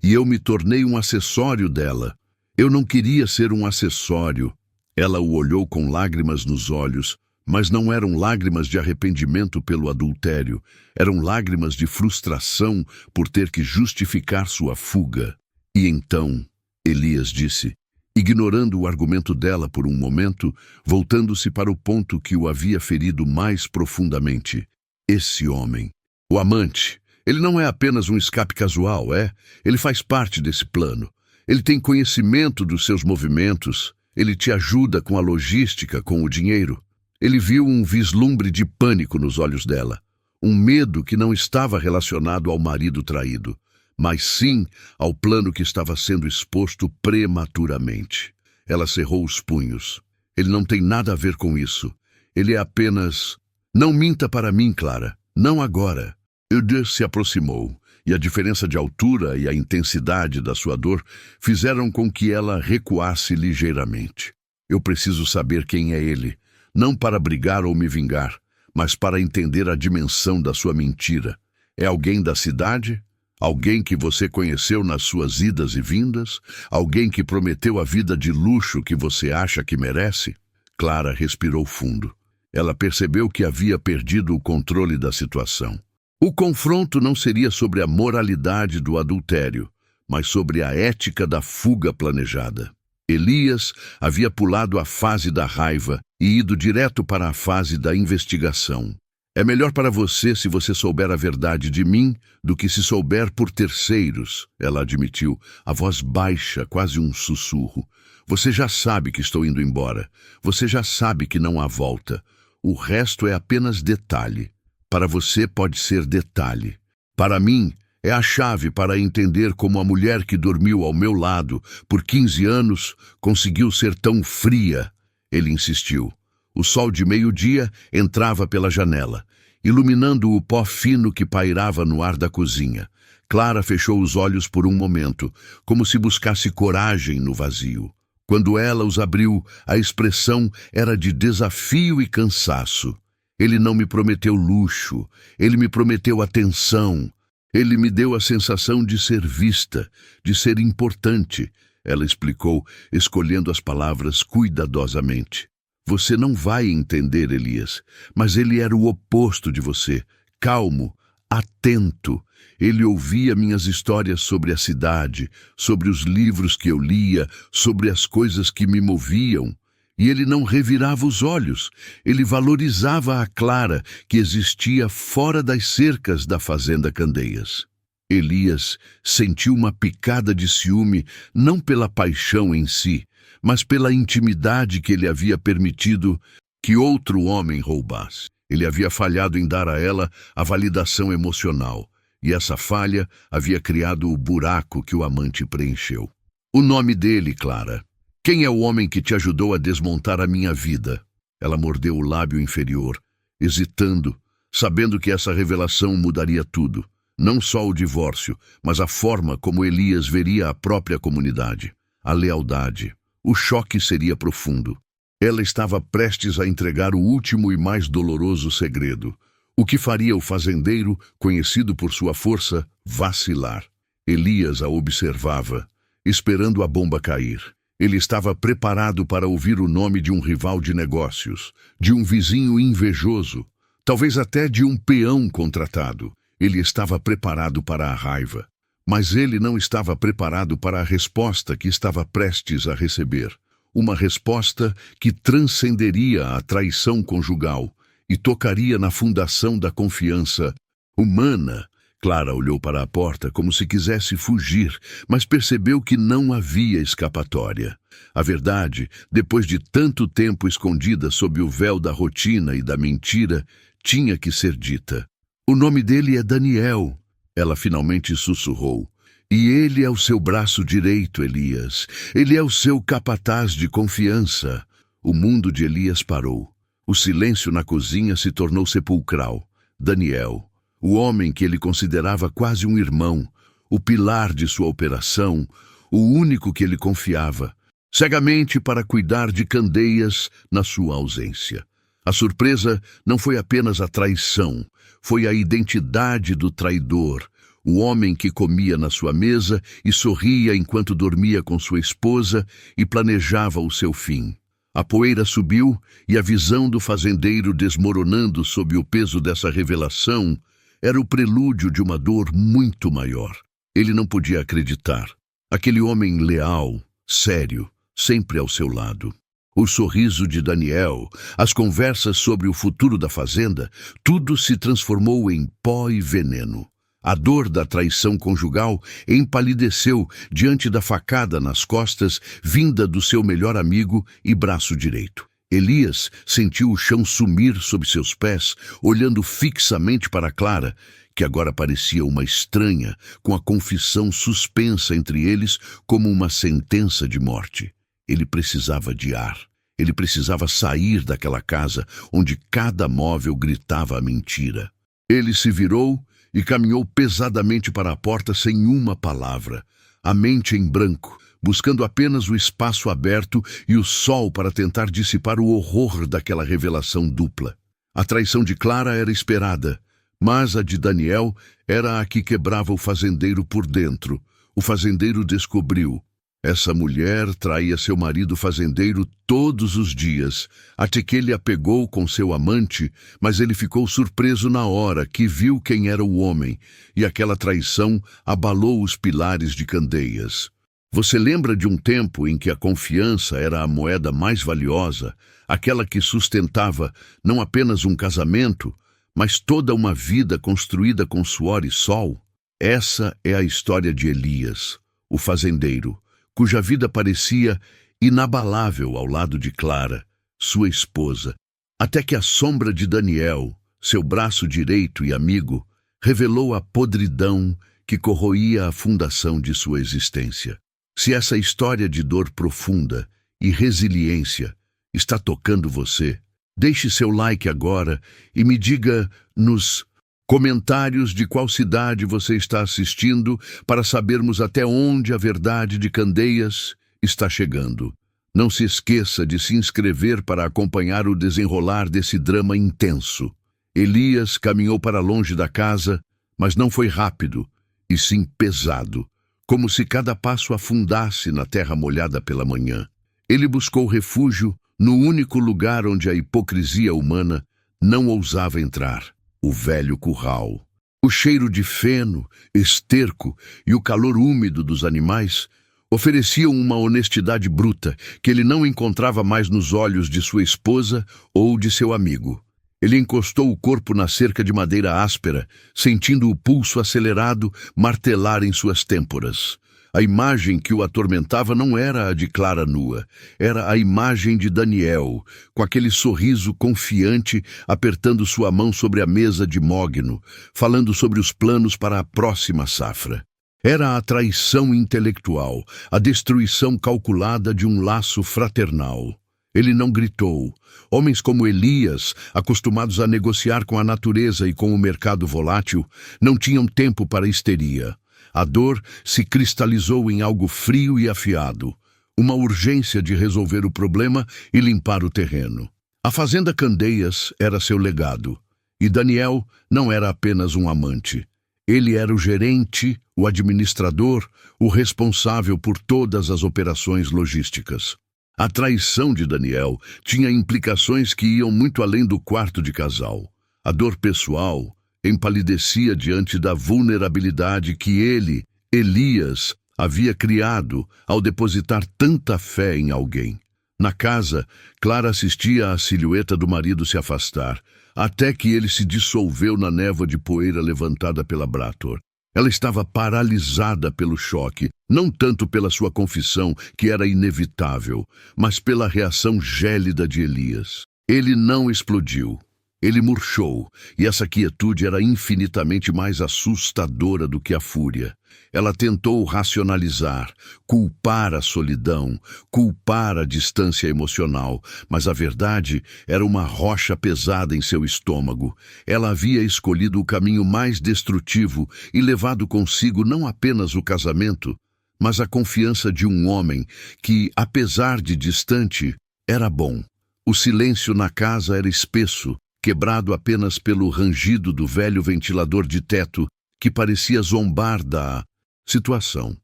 e eu me tornei um acessório dela. Eu não queria ser um acessório. Ela o olhou com lágrimas nos olhos, mas não eram lágrimas de arrependimento pelo adultério. Eram lágrimas de frustração por ter que justificar sua fuga. E então Elias disse, ignorando o argumento dela por um momento, voltando-se para o ponto que o havia ferido mais profundamente. Esse homem, o amante, ele não é apenas um escape casual, é? Ele faz parte desse plano. Ele tem conhecimento dos seus movimentos. Ele te ajuda com a logística, com o dinheiro. Ele viu um vislumbre de pânico nos olhos dela. Um medo que não estava relacionado ao marido traído, mas sim ao plano que estava sendo exposto prematuramente. Ela cerrou os punhos. Ele não tem nada a ver com isso. Ele é apenas... Não minta para mim, Clara. Não agora. Eudes se aproximou, e a diferença de altura e a intensidade da sua dor fizeram com que ela recuasse ligeiramente. Eu preciso saber quem é ele, não para brigar ou me vingar, mas para entender a dimensão da sua mentira. É alguém da cidade? Alguém que você conheceu nas suas idas e vindas? Alguém que prometeu a vida de luxo que você acha que merece? Clara respirou fundo. Ela percebeu que havia perdido o controle da situação. O confronto não seria sobre a moralidade do adultério, mas sobre a ética da fuga planejada. Elias havia pulado a fase da raiva e ido direto para a fase da investigação. É melhor para você se você souber a verdade de mim do que se souber por terceiros, ela admitiu, a voz baixa, quase um sussurro. Você já sabe que estou indo embora. Você já sabe que não há volta. O resto é apenas detalhe. Para você pode ser detalhe. Para mim, é a chave para entender como a mulher que dormiu ao meu lado por 15 anos conseguiu ser tão fria. Ele insistiu. O sol de meio-dia entrava pela janela, iluminando o pó fino que pairava no ar da cozinha. Clara fechou os olhos por um momento, como se buscasse coragem no vazio. Quando ela os abriu, a expressão era de desafio e cansaço. Ele não me prometeu luxo, ele me prometeu atenção. Ele me deu a sensação de ser vista, de ser importante, ela explicou, escolhendo as palavras cuidadosamente. Você não vai entender, Elias, mas ele era o oposto de você, calmo, atento. Ele ouvia minhas histórias sobre a cidade, sobre os livros que eu lia, sobre as coisas que me moviam. E ele não revirava os olhos. Ele valorizava a Clara, que existia fora das cercas da fazenda Candeias. Elias sentiu uma picada de ciúme, não pela paixão em si, mas pela intimidade que ele havia permitido que outro homem roubasse. Ele havia falhado em dar a ela a validação emocional, e essa falha havia criado o buraco que o amante preencheu. O nome dele, Clara. Quem é o homem que te ajudou a desmontar a minha vida? Ela mordeu o lábio inferior, hesitando, sabendo que essa revelação mudaria tudo. Não só o divórcio, mas a forma como Elias veria a própria comunidade. A lealdade. O choque seria profundo. Ela estava prestes a entregar o último e mais doloroso segredo. O que faria o fazendeiro, conhecido por sua força, vacilar. Elias a observava, esperando a bomba cair. Ele estava preparado para ouvir o nome de um rival de negócios, de um vizinho invejoso, talvez até de um peão contratado. Ele estava preparado para a raiva, mas ele não estava preparado para a resposta que estava prestes a receber. Uma resposta que transcenderia a traição conjugal e tocaria na fundação da confiança humana. Clara olhou para a porta como se quisesse fugir, mas percebeu que não havia escapatória. A verdade, depois de tanto tempo escondida sob o véu da rotina e da mentira, tinha que ser dita. O nome dele é Daniel, ela finalmente sussurrou. E ele é o seu braço direito, Elias. Ele é o seu capataz de confiança. O mundo de Elias parou. O silêncio na cozinha se tornou sepulcral. Daniel, o homem que ele considerava quase um irmão, o pilar de sua operação, o único que ele confiava, cegamente para cuidar de Candeias na sua ausência. A surpresa não foi apenas a traição, foi a identidade do traidor, o homem que comia na sua mesa e sorria enquanto dormia com sua esposa e planejava o seu fim. A poeira subiu e a visão do fazendeiro desmoronando sob o peso dessa revelação era o prelúdio de uma dor muito maior. Ele não podia acreditar. Aquele homem leal, sério, sempre ao seu lado. O sorriso de Daniel, as conversas sobre o futuro da fazenda, tudo se transformou em pó e veneno. A dor da traição conjugal empalideceu diante da facada nas costas vinda do seu melhor amigo e braço direito. Elias sentiu o chão sumir sob seus pés, olhando fixamente para Clara, que agora parecia uma estranha, com a confissão suspensa entre eles como uma sentença de morte. Ele precisava de ar. Ele precisava sair daquela casa onde cada móvel gritava a mentira. Ele se virou e caminhou pesadamente para a porta sem uma palavra, a mente em branco, buscando apenas o espaço aberto e o sol para tentar dissipar o horror daquela revelação dupla. A traição de Clara era esperada, mas a de Daniel era a que quebrava o fazendeiro por dentro. O fazendeiro descobriu. Essa mulher traía seu marido fazendeiro todos os dias, até que ele a pegou com seu amante, mas ele ficou surpreso na hora que viu quem era o homem, e aquela traição abalou os pilares de Candeias. Você lembra de um tempo em que a confiança era a moeda mais valiosa, aquela que sustentava não apenas um casamento, mas toda uma vida construída com suor e sol. Essa é a história de Elias, o fazendeiro, cuja vida parecia inabalável ao lado de Clara, sua esposa, até que a sombra de Daniel, seu braço direito e amigo, revelou a podridão que corroía a fundação de sua existência. Se essa história de dor profunda e resiliência está tocando você, deixe seu like agora e me diga nos comentários de qual cidade você está assistindo para sabermos até onde a verdade de Candeias está chegando. Não se esqueça de se inscrever para acompanhar o desenrolar desse drama intenso. Elias caminhou para longe da casa, mas não foi rápido, e sim pesado, como se cada passo afundasse na terra molhada pela manhã. Ele buscou refúgio no único lugar onde a hipocrisia humana não ousava entrar, o velho curral. O cheiro de feno, esterco e o calor úmido dos animais ofereciam uma honestidade bruta que ele não encontrava mais nos olhos de sua esposa ou de seu amigo. Ele encostou o corpo na cerca de madeira áspera, sentindo o pulso acelerado martelar em suas têmporas. A imagem que o atormentava não era a de Clara nua, era a imagem de Daniel, com aquele sorriso confiante, apertando sua mão sobre a mesa de mogno, falando sobre os planos para a próxima safra. Era a traição intelectual, a destruição calculada de um laço fraternal. Ele não gritou. Homens como Elias, acostumados a negociar com a natureza e com o mercado volátil, não tinham tempo para histeria. A dor se cristalizou em algo frio e afiado, uma urgência de resolver o problema e limpar o terreno. A fazenda Candeias era seu legado, e Daniel não era apenas um amante. Ele era o gerente, o administrador, o responsável por todas as operações logísticas. A traição de Daniel tinha implicações que iam muito além do quarto de casal. A dor pessoal empalidecia diante da vulnerabilidade que ele, Elias, havia criado ao depositar tanta fé em alguém. Na casa, Clara assistia à silhueta do marido se afastar, até que ele se dissolveu na névoa de poeira levantada pela Brator. Ela estava paralisada pelo choque, não tanto pela sua confissão, que era inevitável, mas pela reação gélida de Elias. Ele não explodiu. Ele murchou, e essa quietude era infinitamente mais assustadora do que a fúria. Ela tentou racionalizar, culpar a solidão, culpar a distância emocional, mas a verdade era uma rocha pesada em seu estômago. Ela havia escolhido o caminho mais destrutivo e levado consigo não apenas o casamento, mas a confiança de um homem que, apesar de distante, era bom. O silêncio na casa era espesso, quebrado apenas pelo rangido do velho ventilador de teto, que parecia zombar da situação.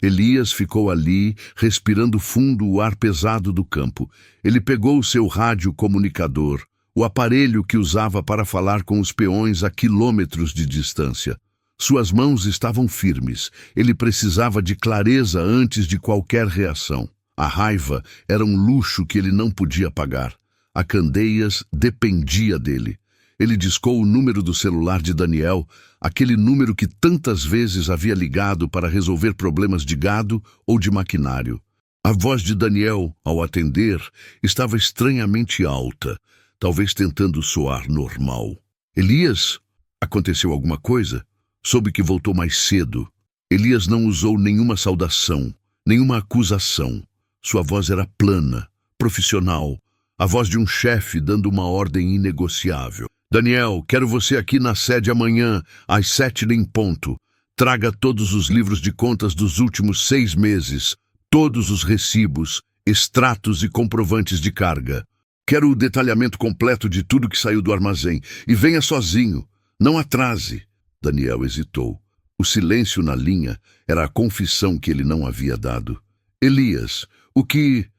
Elias ficou ali, respirando fundo o ar pesado do campo. Ele pegou o seu rádio comunicador, o aparelho que usava para falar com os peões a quilômetros de distância. Suas mãos estavam firmes. Ele precisava de clareza antes de qualquer reação. A raiva era um luxo que ele não podia pagar. A Candeias dependia dele. Ele discou o número do celular de Daniel, aquele número que tantas vezes havia ligado para resolver problemas de gado ou de maquinário. A voz de Daniel, ao atender, estava estranhamente alta, talvez tentando soar normal. Elias? Aconteceu alguma coisa? Soube que voltou mais cedo. Elias não usou nenhuma saudação, nenhuma acusação. Sua voz era plana, profissional, a voz de um chefe dando uma ordem inegociável. Daniel, quero você aqui na sede amanhã, às 7 em ponto. Traga todos os livros de contas dos últimos 6 meses, todos os recibos, extratos e comprovantes de carga. Quero o detalhamento completo de tudo que saiu do armazém. E venha sozinho. Não atrase. Daniel hesitou. O silêncio na linha era a confissão que ele não havia dado. Elias, o que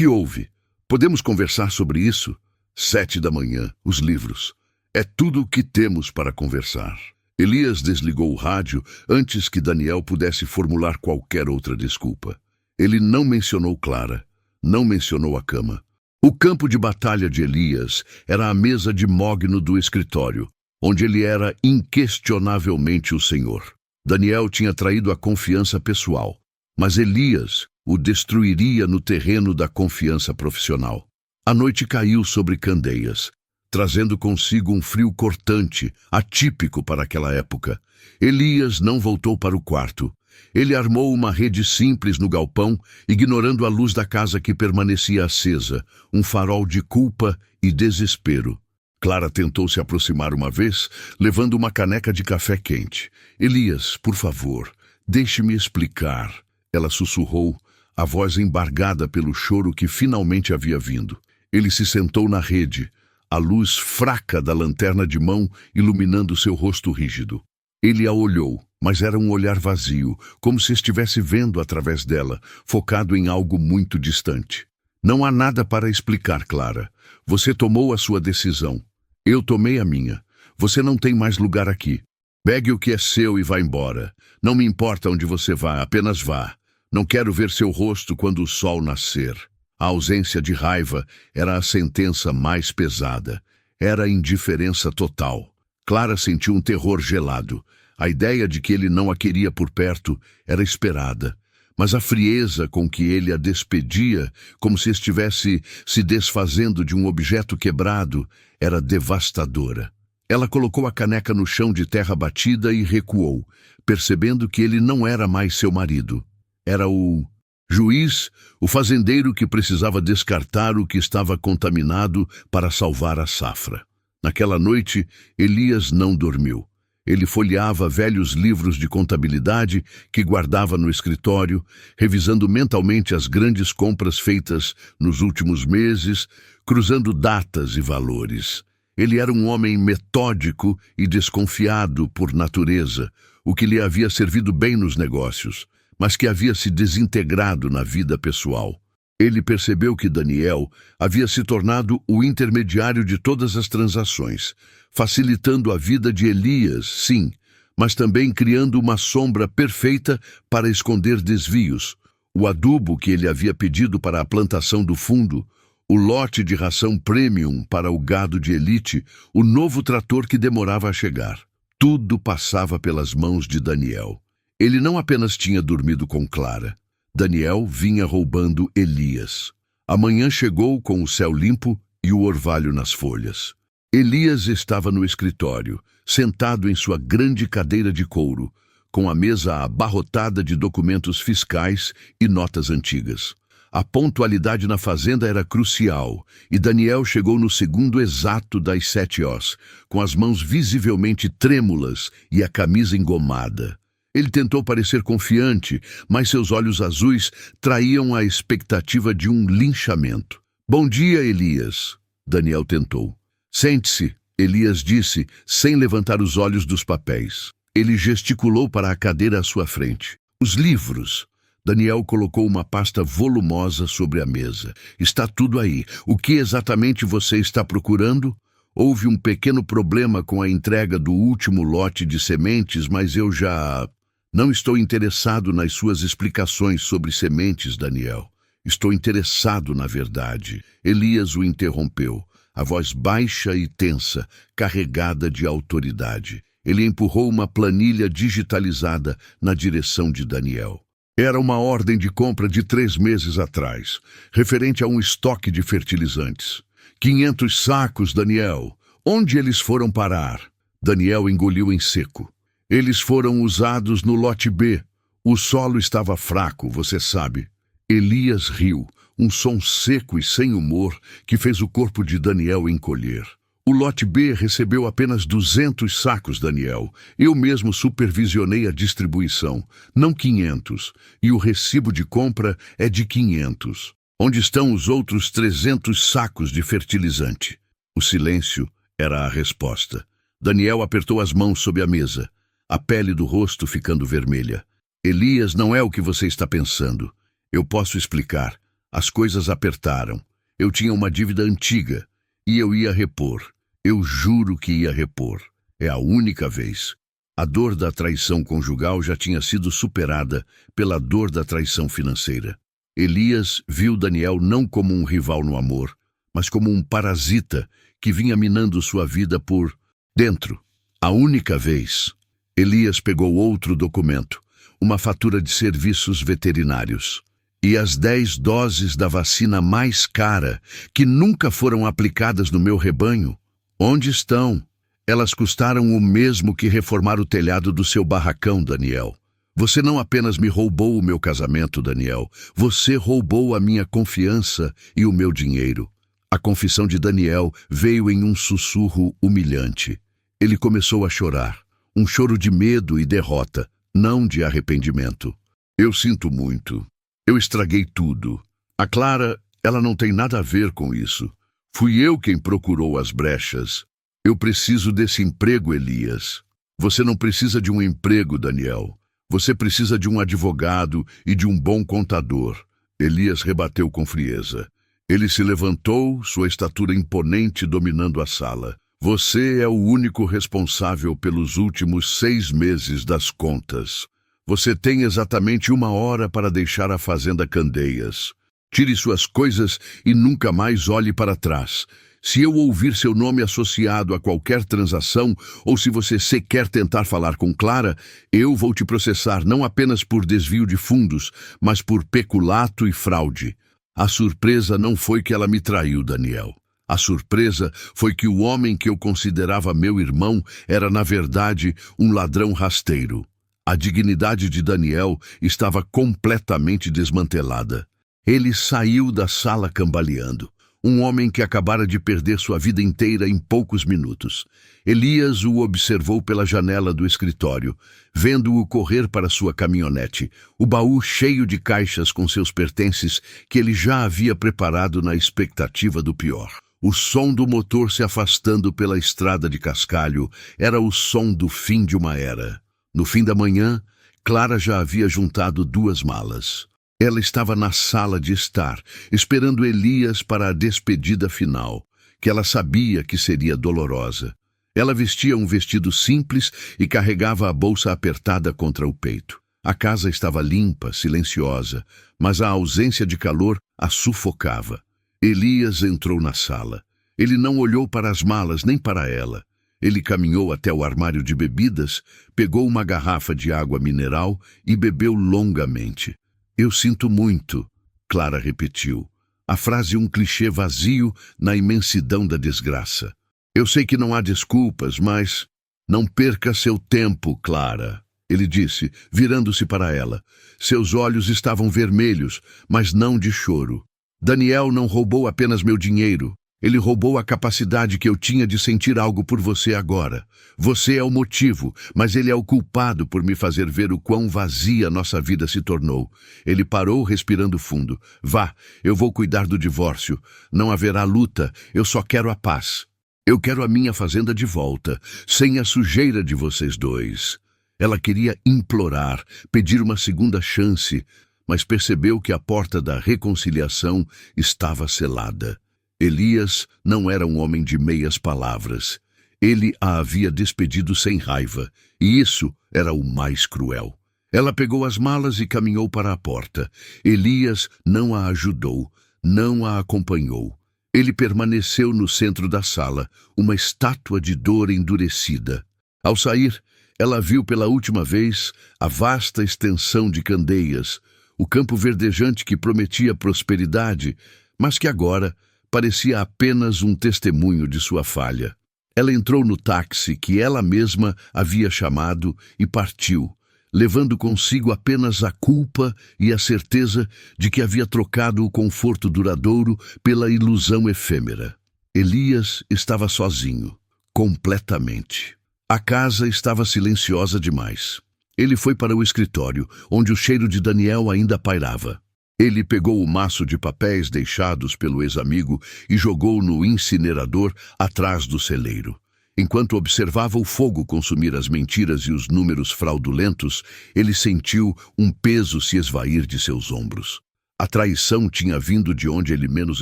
houve? Podemos conversar sobre isso? 7 da manhã, os livros. É tudo o que temos para conversar. Elias desligou o rádio antes que Daniel pudesse formular qualquer outra desculpa. Ele não mencionou Clara, não mencionou a cama. O campo de batalha de Elias era a mesa de mogno do escritório. onde ele era inquestionavelmente o Senhor. Daniel tinha traído a confiança pessoal, mas Elias o destruiria no terreno da confiança profissional. A noite caiu sobre Candeias, trazendo consigo um frio cortante, atípico para aquela época. Elias não voltou para o quarto. Ele armou uma rede simples no galpão, ignorando a luz da casa que permanecia acesa, um farol de culpa e desespero. Clara tentou se aproximar uma vez, levando uma caneca de café quente. Elias, por favor, deixe-me explicar. Ela sussurrou, a voz embargada pelo choro que finalmente havia vindo. Ele se sentou na rede, a luz fraca da lanterna de mão iluminando seu rosto rígido. Ele a olhou, mas era um olhar vazio, como se estivesse vendo através dela, focado em algo muito distante. Não há nada para explicar, Clara. Você tomou a sua decisão. Eu tomei a minha. Você não tem mais lugar aqui. Pegue o que é seu e vá embora. Não me importa onde você vá, apenas vá. Não quero ver seu rosto quando o sol nascer. A ausência de raiva era a sentença mais pesada. Era a indiferença total. Clara sentiu um terror gelado. A ideia de que ele não a queria por perto era esperada. Mas a frieza com que ele a despedia, como se estivesse se desfazendo de um objeto quebrado, era devastadora. Ela colocou a caneca no chão de terra batida e recuou, percebendo que ele não era mais seu marido. Era o juiz, o fazendeiro que precisava descartar o que estava contaminado para salvar a safra. Naquela noite, Elias não dormiu. Ele folheava velhos livros de contabilidade que guardava no escritório, revisando mentalmente as grandes compras feitas nos últimos meses, cruzando datas e valores. Ele era um homem metódico e desconfiado por natureza, o que lhe havia servido bem nos negócios, mas que havia se desintegrado na vida pessoal. Ele percebeu que Daniel havia se tornado o intermediário de todas as transações, facilitando a vida de Elias, sim, mas também criando uma sombra perfeita para esconder desvios. O adubo que ele havia pedido para a plantação do fundo, o lote de ração premium para o gado de elite, o novo trator que demorava a chegar. Tudo passava pelas mãos de Daniel. Ele não apenas tinha dormido com Clara. Daniel vinha roubando Elias. A manhã chegou com o céu limpo e o orvalho nas folhas. Elias estava no escritório, sentado em sua grande cadeira de couro, com a mesa abarrotada de documentos fiscais e notas antigas. A pontualidade na fazenda era crucial, e Daniel chegou no segundo exato das 7 horas, com as mãos visivelmente trêmulas e a camisa engomada. Ele tentou parecer confiante, mas seus olhos azuis traíam a expectativa de um linchamento. "Bom dia, Elias", Daniel tentou. "Sente-se", Elias disse, sem levantar os olhos dos papéis. Ele gesticulou para a cadeira à sua frente. "Os livros." Daniel colocou uma pasta volumosa sobre a mesa. "Está tudo aí. O que exatamente você está procurando?" "Houve um pequeno problema com a entrega do último lote de sementes, mas eu já... Não estou interessado nas suas explicações sobre sementes, Daniel. Estou interessado na verdade." Elias o interrompeu, a voz baixa e tensa, carregada de autoridade. Ele empurrou uma planilha digitalizada na direção de Daniel. Era uma ordem de compra de 3 meses atrás, referente a um estoque de fertilizantes. 500 sacos, Daniel. Onde eles foram parar? Daniel engoliu em seco. "Eles foram usados no lote B. O solo estava fraco, você sabe." Elias riu, um som seco e sem humor que fez o corpo de Daniel encolher. "O lote B recebeu apenas 200 sacos, Daniel. Eu mesmo supervisionei a distribuição, não 500, e o recibo de compra é de 500. Onde estão os outros 300 sacos de fertilizante?" O silêncio era a resposta. Daniel apertou as mãos sob a mesa, a pele do rosto ficando vermelha. "Elias, não é o que você está pensando. Eu posso explicar. As coisas apertaram. Eu tinha uma dívida antiga e eu ia repor. Eu juro que ia repor. É a única vez." A dor da traição conjugal já tinha sido superada pela dor da traição financeira. Elias viu Daniel não como um rival no amor, mas como um parasita que vinha minando sua vida por dentro. A única vez. Elias pegou outro documento, uma fatura de serviços veterinários. E as 10 doses da vacina mais cara, que nunca foram aplicadas no meu rebanho? Onde estão? Elas custaram o mesmo que reformar o telhado do seu barracão, Daniel. Você não apenas me roubou o meu casamento, Daniel. Você roubou a minha confiança e o meu dinheiro. A confissão de Daniel veio em um sussurro humilhante. Ele começou a chorar. Um choro de medo e derrota, não de arrependimento. Eu sinto muito. Eu estraguei tudo. A Clara, ela não tem nada a ver com isso. Fui eu quem procurou as brechas. Eu preciso desse emprego, Elias. Você não precisa de um emprego, Daniel. Você precisa de um advogado e de um bom contador. Elias rebateu com frieza. Ele se levantou, sua estatura imponente dominando a sala. Você é o único responsável pelos últimos 6 meses das contas. Você tem exatamente 1 hora para deixar a fazenda Candeias. Tire suas coisas e nunca mais olhe para trás. Se eu ouvir seu nome associado a qualquer transação, ou se você sequer tentar falar com Clara, eu vou te processar não apenas por desvio de fundos, mas por peculato e fraude. A surpresa não foi que ela me traiu, Daniel. A surpresa foi que o homem que eu considerava meu irmão era, na verdade, um ladrão rasteiro. A dignidade de Daniel estava completamente desmantelada. Ele saiu da sala cambaleando. Um homem que acabara de perder sua vida inteira em poucos minutos. Elias o observou pela janela do escritório, vendo-o correr para sua caminhonete, o baú cheio de caixas com seus pertences que ele já havia preparado na expectativa do pior. O som do motor se afastando pela estrada de cascalho era o som do fim de uma era. No fim da manhã, Clara já havia juntado 2 malas. Ela estava na sala de estar, esperando Elias para a despedida final, que ela sabia que seria dolorosa. Ela vestia um vestido simples e carregava a bolsa apertada contra o peito. A casa estava limpa, silenciosa, mas a ausência de calor a sufocava. Elias entrou na sala. Ele não olhou para as malas nem para ela. Ele caminhou até o armário de bebidas, pegou uma garrafa de água mineral e bebeu longamente. Eu sinto muito, Clara repetiu. A frase um clichê vazio na imensidão da desgraça. Eu sei que não há desculpas, mas... Não perca seu tempo, Clara, ele disse, virando-se para ela. Seus olhos estavam vermelhos, mas não de choro. Daniel não roubou apenas meu dinheiro. Ele roubou a capacidade que eu tinha de sentir algo por você agora. Você é o motivo, mas ele é o culpado por me fazer ver o quão vazia nossa vida se tornou. Ele parou respirando fundo. Vá, eu vou cuidar do divórcio. Não haverá luta, eu só quero a paz. Eu quero a minha fazenda de volta, sem a sujeira de vocês dois. Ela queria implorar, pedir uma segunda chance, mas percebeu que a porta da reconciliação estava selada. Elias não era um homem de meias palavras. Ele a havia despedido sem raiva, e isso era o mais cruel. Ela pegou as malas e caminhou para a porta. Elias não a ajudou, não a acompanhou. Ele permaneceu no centro da sala, uma estátua de dor endurecida. Ao sair, ela viu pela última vez a vasta extensão de Candeias, o campo verdejante que prometia prosperidade, mas que agora parecia apenas um testemunho de sua falha. Ela entrou no táxi que ela mesma havia chamado e partiu, levando consigo apenas a culpa e a certeza de que havia trocado o conforto duradouro pela ilusão efêmera. Elias estava sozinho, completamente. A casa estava silenciosa demais. Ele foi para o escritório, onde o cheiro de Daniel ainda pairava. Ele pegou o maço de papéis deixados pelo ex-amigo e jogou no incinerador atrás do celeiro. Enquanto observava o fogo consumir as mentiras e os números fraudulentos, ele sentiu um peso se esvair de seus ombros. A traição tinha vindo de onde ele menos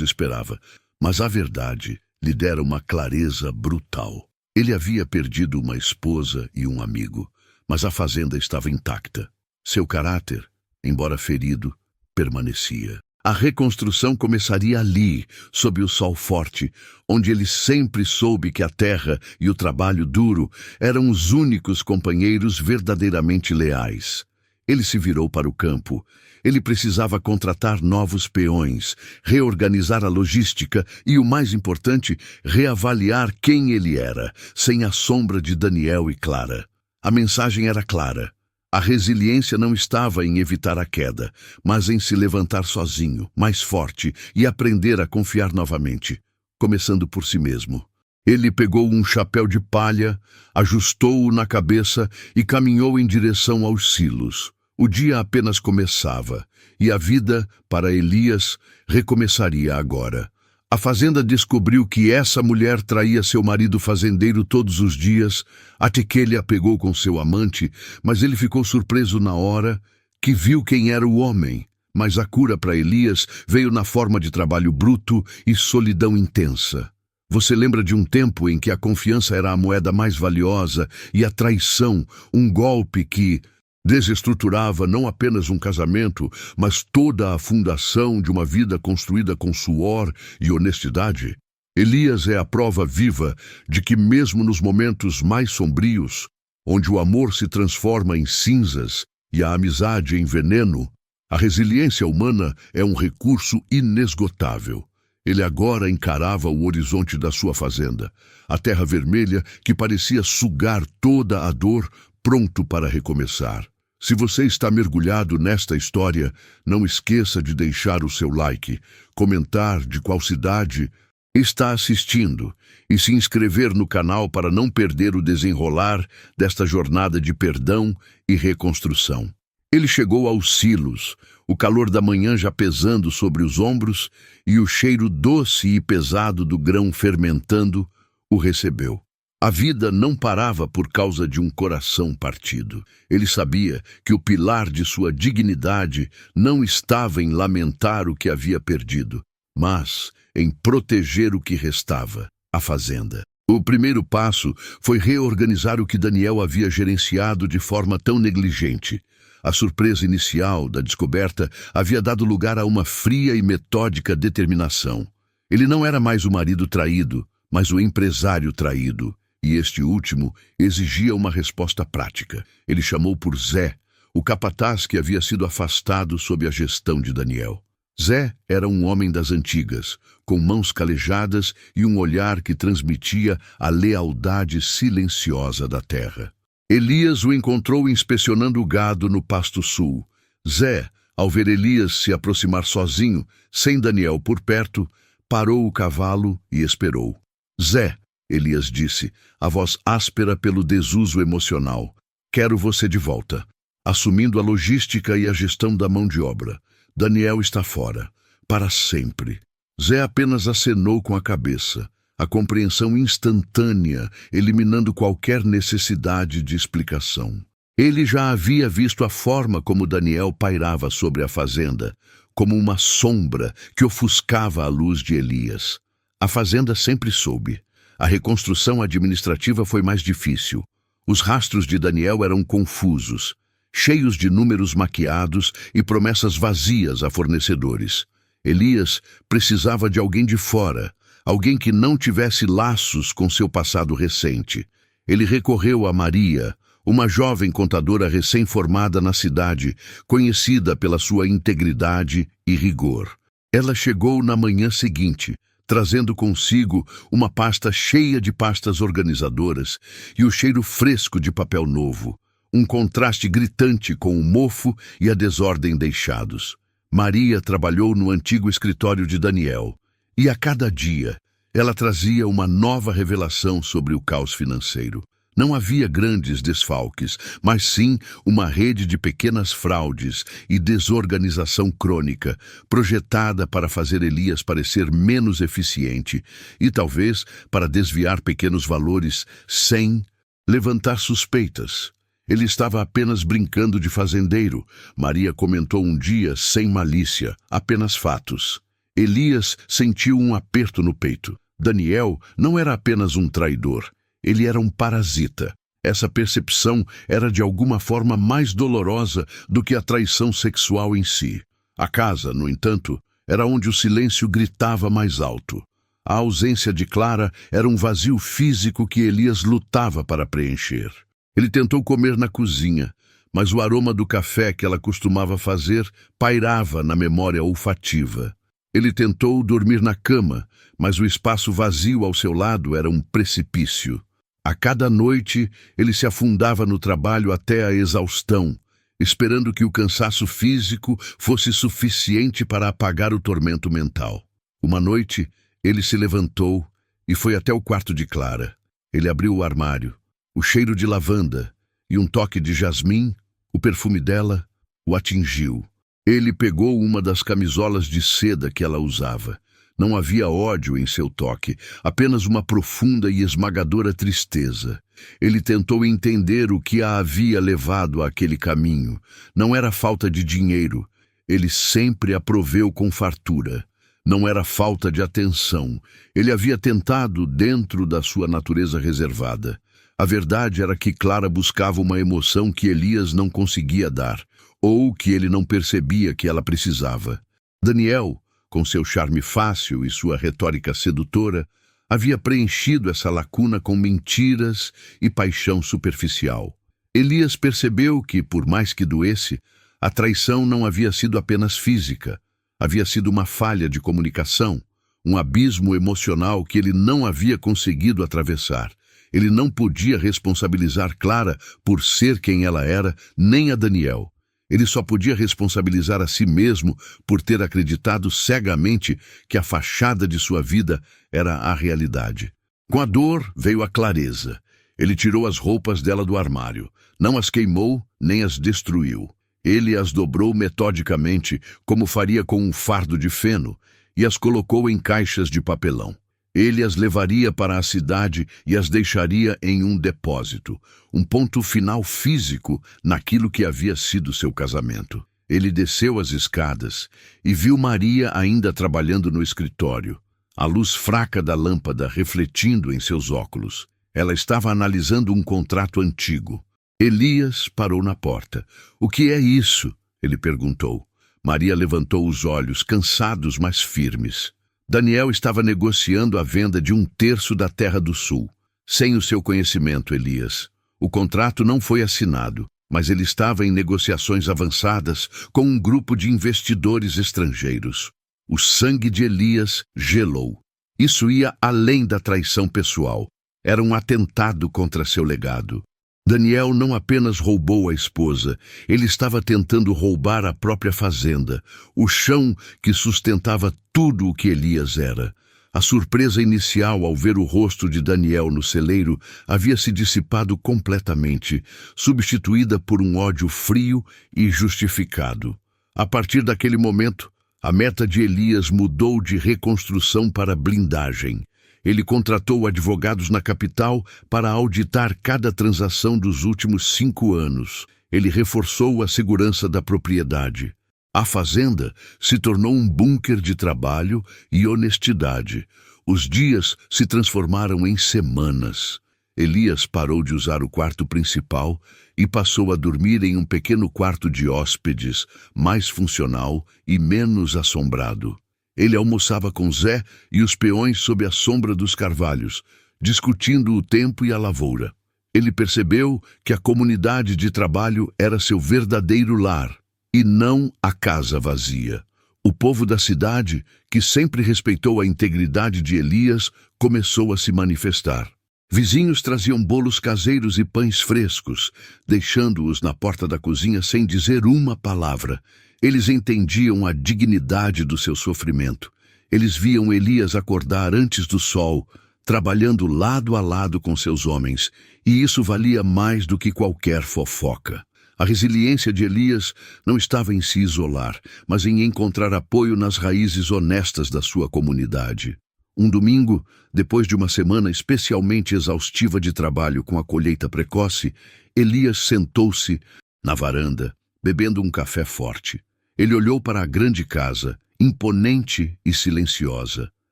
esperava, mas a verdade lhe dera uma clareza brutal. Ele havia perdido uma esposa e um amigo, mas a fazenda estava intacta. Seu caráter, embora ferido, permanecia. A reconstrução começaria ali, sob o sol forte, onde ele sempre soube que a terra e o trabalho duro eram os únicos companheiros verdadeiramente leais. Ele se virou para o campo. Ele precisava contratar novos peões, reorganizar a logística e, o mais importante, reavaliar quem ele era, sem a sombra de Daniel e Clara. A mensagem era clara. A resiliência não estava em evitar a queda, mas em se levantar sozinho, mais forte, e aprender a confiar novamente, começando por si mesmo. Ele pegou um chapéu de palha, ajustou-o na cabeça e caminhou em direção aos silos. O dia apenas começava, e a vida, para Elias, recomeçaria agora. A fazenda descobriu que essa mulher traía seu marido fazendeiro todos os dias, até que ele a pegou com seu amante, mas ele ficou surpreso na hora que viu quem era o homem. Mas a cura para Elias veio na forma de trabalho bruto e solidão intensa. Você lembra de um tempo em que a confiança era a moeda mais valiosa e a traição, um golpe que desestruturava não apenas um casamento, mas toda a fundação de uma vida construída com suor e honestidade? Elias é a prova viva de que mesmo nos momentos mais sombrios, onde o amor se transforma em cinzas e a amizade em veneno, a resiliência humana é um recurso inesgotável. Ele agora encarava o horizonte da sua fazenda, a terra vermelha que parecia sugar toda a dor, pronto para recomeçar. Se você está mergulhado nesta história, não esqueça de deixar o seu like, comentar de qual cidade está assistindo e se inscrever no canal para não perder o desenrolar desta jornada de perdão e reconstrução. Ele chegou aos silos, o calor da manhã já pesando sobre os ombros e o cheiro doce e pesado do grão fermentando o recebeu. A vida não parava por causa de um coração partido. Ele sabia que o pilar de sua dignidade não estava em lamentar o que havia perdido, mas em proteger o que restava, a fazenda. O primeiro passo foi reorganizar o que Daniel havia gerenciado de forma tão negligente. A surpresa inicial da descoberta havia dado lugar a uma fria e metódica determinação. Ele não era mais o marido traído, mas o empresário traído. E este último exigia uma resposta prática. Ele chamou por Zé, o capataz que havia sido afastado sob a gestão de Daniel. Zé era um homem das antigas, com mãos calejadas e um olhar que transmitia a lealdade silenciosa da terra. Elias o encontrou inspecionando o gado no pasto sul. Zé, ao ver Elias se aproximar sozinho, sem Daniel por perto, parou o cavalo e esperou. Zé, Elias disse, a voz áspera pelo desuso emocional. Quero você de volta. Assumindo a logística e a gestão da mão de obra. Daniel está fora. Para sempre. Zé apenas acenou com a cabeça. A compreensão instantânea, eliminando qualquer necessidade de explicação. Ele já havia visto a forma como Daniel pairava sobre a fazenda, como uma sombra que ofuscava a luz de Elias. A fazenda sempre soube. A reconstrução administrativa foi mais difícil. Os rastros de Daniel eram confusos, cheios de números maquiados e promessas vazias a fornecedores. Elias precisava de alguém de fora, alguém que não tivesse laços com seu passado recente. Ele recorreu a Maria, uma jovem contadora recém-formada na cidade, conhecida pela sua integridade e rigor. Ela chegou na manhã seguinte, trazendo consigo uma pasta cheia de pastas organizadoras e o cheiro fresco de papel novo, um contraste gritante com o mofo e a desordem deixados. Maria trabalhou no antigo escritório de Daniel, e a cada dia ela trazia uma nova revelação sobre o caos financeiro. Não havia grandes desfalques, mas sim uma rede de pequenas fraudes e desorganização crônica, projetada para fazer Elias parecer menos eficiente e talvez para desviar pequenos valores sem levantar suspeitas. Ele estava apenas brincando de fazendeiro, Maria comentou um dia sem malícia, apenas fatos. Elias sentiu um aperto no peito. Daniel não era apenas um traidor. Ele era um parasita. Essa percepção era de alguma forma mais dolorosa do que a traição sexual em si. A casa, no entanto, era onde o silêncio gritava mais alto. A ausência de Clara era um vazio físico que Elias lutava para preencher. Ele tentou comer na cozinha, mas o aroma do café que ela costumava fazer pairava na memória olfativa. Ele tentou dormir na cama, mas o espaço vazio ao seu lado era um precipício. A cada noite, ele se afundava no trabalho até a exaustão, esperando que o cansaço físico fosse suficiente para apagar o tormento mental. Uma noite, ele se levantou e foi até o quarto de Clara. Ele abriu o armário. O cheiro de lavanda e um toque de jasmim, o perfume dela, o atingiu. Ele pegou uma das camisolas de seda que ela usava. Não havia ódio em seu toque, apenas uma profunda e esmagadora tristeza. Ele tentou entender o que a havia levado àquele caminho. Não era falta de dinheiro. Ele sempre a proveu com fartura. Não era falta de atenção. Ele havia tentado dentro da sua natureza reservada. A verdade era que Clara buscava uma emoção que Elias não conseguia dar, ou que ele não percebia que ela precisava. Daniel, com seu charme fácil e sua retórica sedutora, havia preenchido essa lacuna com mentiras e paixão superficial. Elias percebeu que, por mais que doesse, a traição não havia sido apenas física. Havia sido uma falha de comunicação, um abismo emocional que ele não havia conseguido atravessar. Ele não podia responsabilizar Clara por ser quem ela era, nem a Daniel. Ele só podia responsabilizar a si mesmo por ter acreditado cegamente que a fachada de sua vida era a realidade. Com a dor veio a clareza. Ele tirou as roupas dela do armário. Não as queimou, nem as destruiu. Ele as dobrou metodicamente, como faria com um fardo de feno, e as colocou em caixas de papelão. Ele as levaria para a cidade e as deixaria em um depósito, um ponto final físico naquilo que havia sido seu casamento. Ele desceu as escadas e viu Maria ainda trabalhando no escritório, a luz fraca da lâmpada refletindo em seus óculos. Ela estava analisando um contrato antigo. Elias parou na porta. "O que é isso?" ele perguntou. Maria levantou os olhos, cansados, mas firmes. Daniel estava negociando a venda de 1/3 da Terra do Sul. Sem o seu conhecimento, Elias. O contrato não foi assinado, mas ele estava em negociações avançadas com um grupo de investidores estrangeiros. O sangue de Elias gelou. Isso ia além da traição pessoal. Era um atentado contra seu legado. Daniel não apenas roubou a esposa, ele estava tentando roubar a própria fazenda, o chão que sustentava tudo o que Elias era. A surpresa inicial ao ver o rosto de Daniel no celeiro havia se dissipado completamente, substituída por um ódio frio e justificado. A partir daquele momento, a meta de Elias mudou de reconstrução para blindagem. Ele contratou advogados na capital para auditar cada transação dos últimos 5 anos. Ele reforçou a segurança da propriedade. A fazenda se tornou um bunker de trabalho e honestidade. Os dias se transformaram em semanas. Elias parou de usar o quarto principal e passou a dormir em um pequeno quarto de hóspedes, mais funcional e menos assombrado. Ele almoçava com Zé e os peões sob a sombra dos carvalhos, discutindo o tempo e a lavoura. Ele percebeu que a comunidade de trabalho era seu verdadeiro lar, e não a casa vazia. O povo da cidade, que sempre respeitou a integridade de Elias, começou a se manifestar. Vizinhos traziam bolos caseiros e pães frescos, deixando-os na porta da cozinha sem dizer uma palavra. Eles entendiam a dignidade do seu sofrimento. Eles viam Elias acordar antes do sol, trabalhando lado a lado com seus homens, e isso valia mais do que qualquer fofoca. A resiliência de Elias não estava em se isolar, mas em encontrar apoio nas raízes honestas da sua comunidade. Um domingo, depois de uma semana especialmente exaustiva de trabalho com a colheita precoce, Elias sentou-se na varanda, bebendo um café forte. Ele olhou para a grande casa, imponente e silenciosa.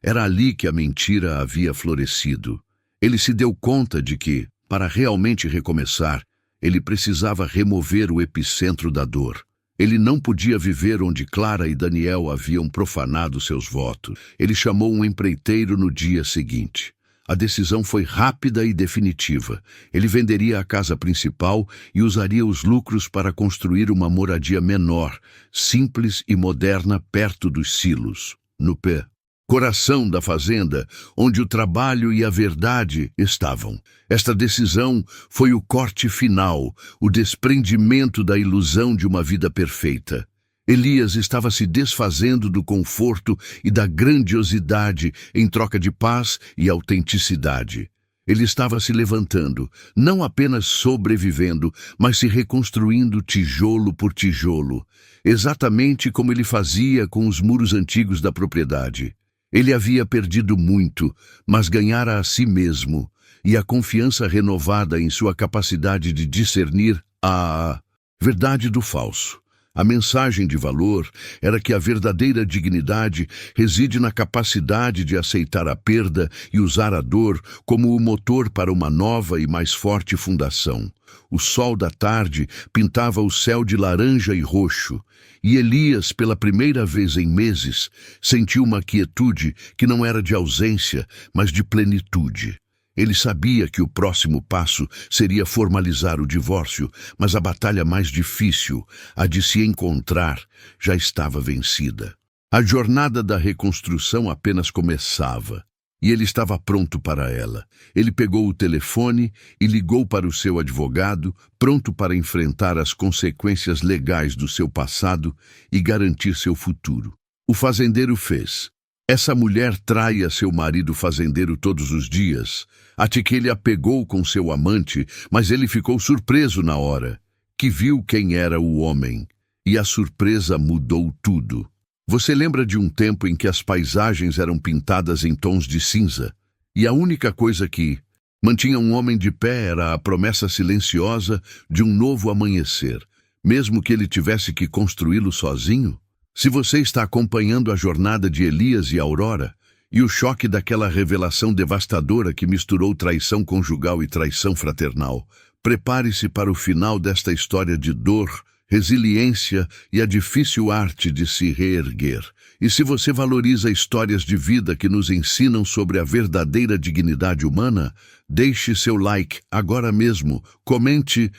Era ali que a mentira havia florescido. Ele se deu conta de que, para realmente recomeçar, ele precisava remover o epicentro da dor. Ele não podia viver onde Clara e Daniel haviam profanado seus votos. Ele chamou um empreiteiro no dia seguinte. A decisão foi rápida e definitiva. Ele venderia a casa principal e usaria os lucros para construir uma moradia menor, simples e moderna perto dos silos, no pé. Coração da fazenda, onde o trabalho e a verdade estavam. Esta decisão foi o corte final, o desprendimento da ilusão de uma vida perfeita. Elias estava se desfazendo do conforto e da grandiosidade em troca de paz e autenticidade. Ele estava se levantando, não apenas sobrevivendo, mas se reconstruindo tijolo por tijolo, exatamente como ele fazia com os muros antigos da propriedade. Ele havia perdido muito, mas ganhara a si mesmo, e a confiança renovada em sua capacidade de discernir a verdade do falso. A mensagem de valor era que a verdadeira dignidade reside na capacidade de aceitar a perda e usar a dor como o motor para uma nova e mais forte fundação. O sol da tarde pintava o céu de laranja e roxo, e Elias, pela primeira vez em meses, sentiu uma quietude que não era de ausência, mas de plenitude. Ele sabia que o próximo passo seria formalizar o divórcio, mas a batalha mais difícil, a de se encontrar, já estava vencida. A jornada da reconstrução apenas começava, e ele estava pronto para ela. Ele pegou o telefone e ligou para o seu advogado, pronto para enfrentar as consequências legais do seu passado e garantir seu futuro. O fazendeiro fez. Essa mulher traia seu marido fazendeiro todos os dias, até que ele a pegou com seu amante, mas ele ficou surpreso na hora, que viu quem era o homem, e a surpresa mudou tudo. Você lembra de um tempo em que as paisagens eram pintadas em tons de cinza, e a única coisa que mantinha um homem de pé era a promessa silenciosa de um novo amanhecer, mesmo que ele tivesse que construí-lo sozinho? Se você está acompanhando a jornada de Elias e Aurora, e o choque daquela revelação devastadora que misturou traição conjugal e traição fraternal, prepare-se para o final desta história de dor, resiliência e a difícil arte de se reerguer. E se você valoriza histórias de vida que nos ensinam sobre a verdadeira dignidade humana, deixe seu like agora mesmo, comente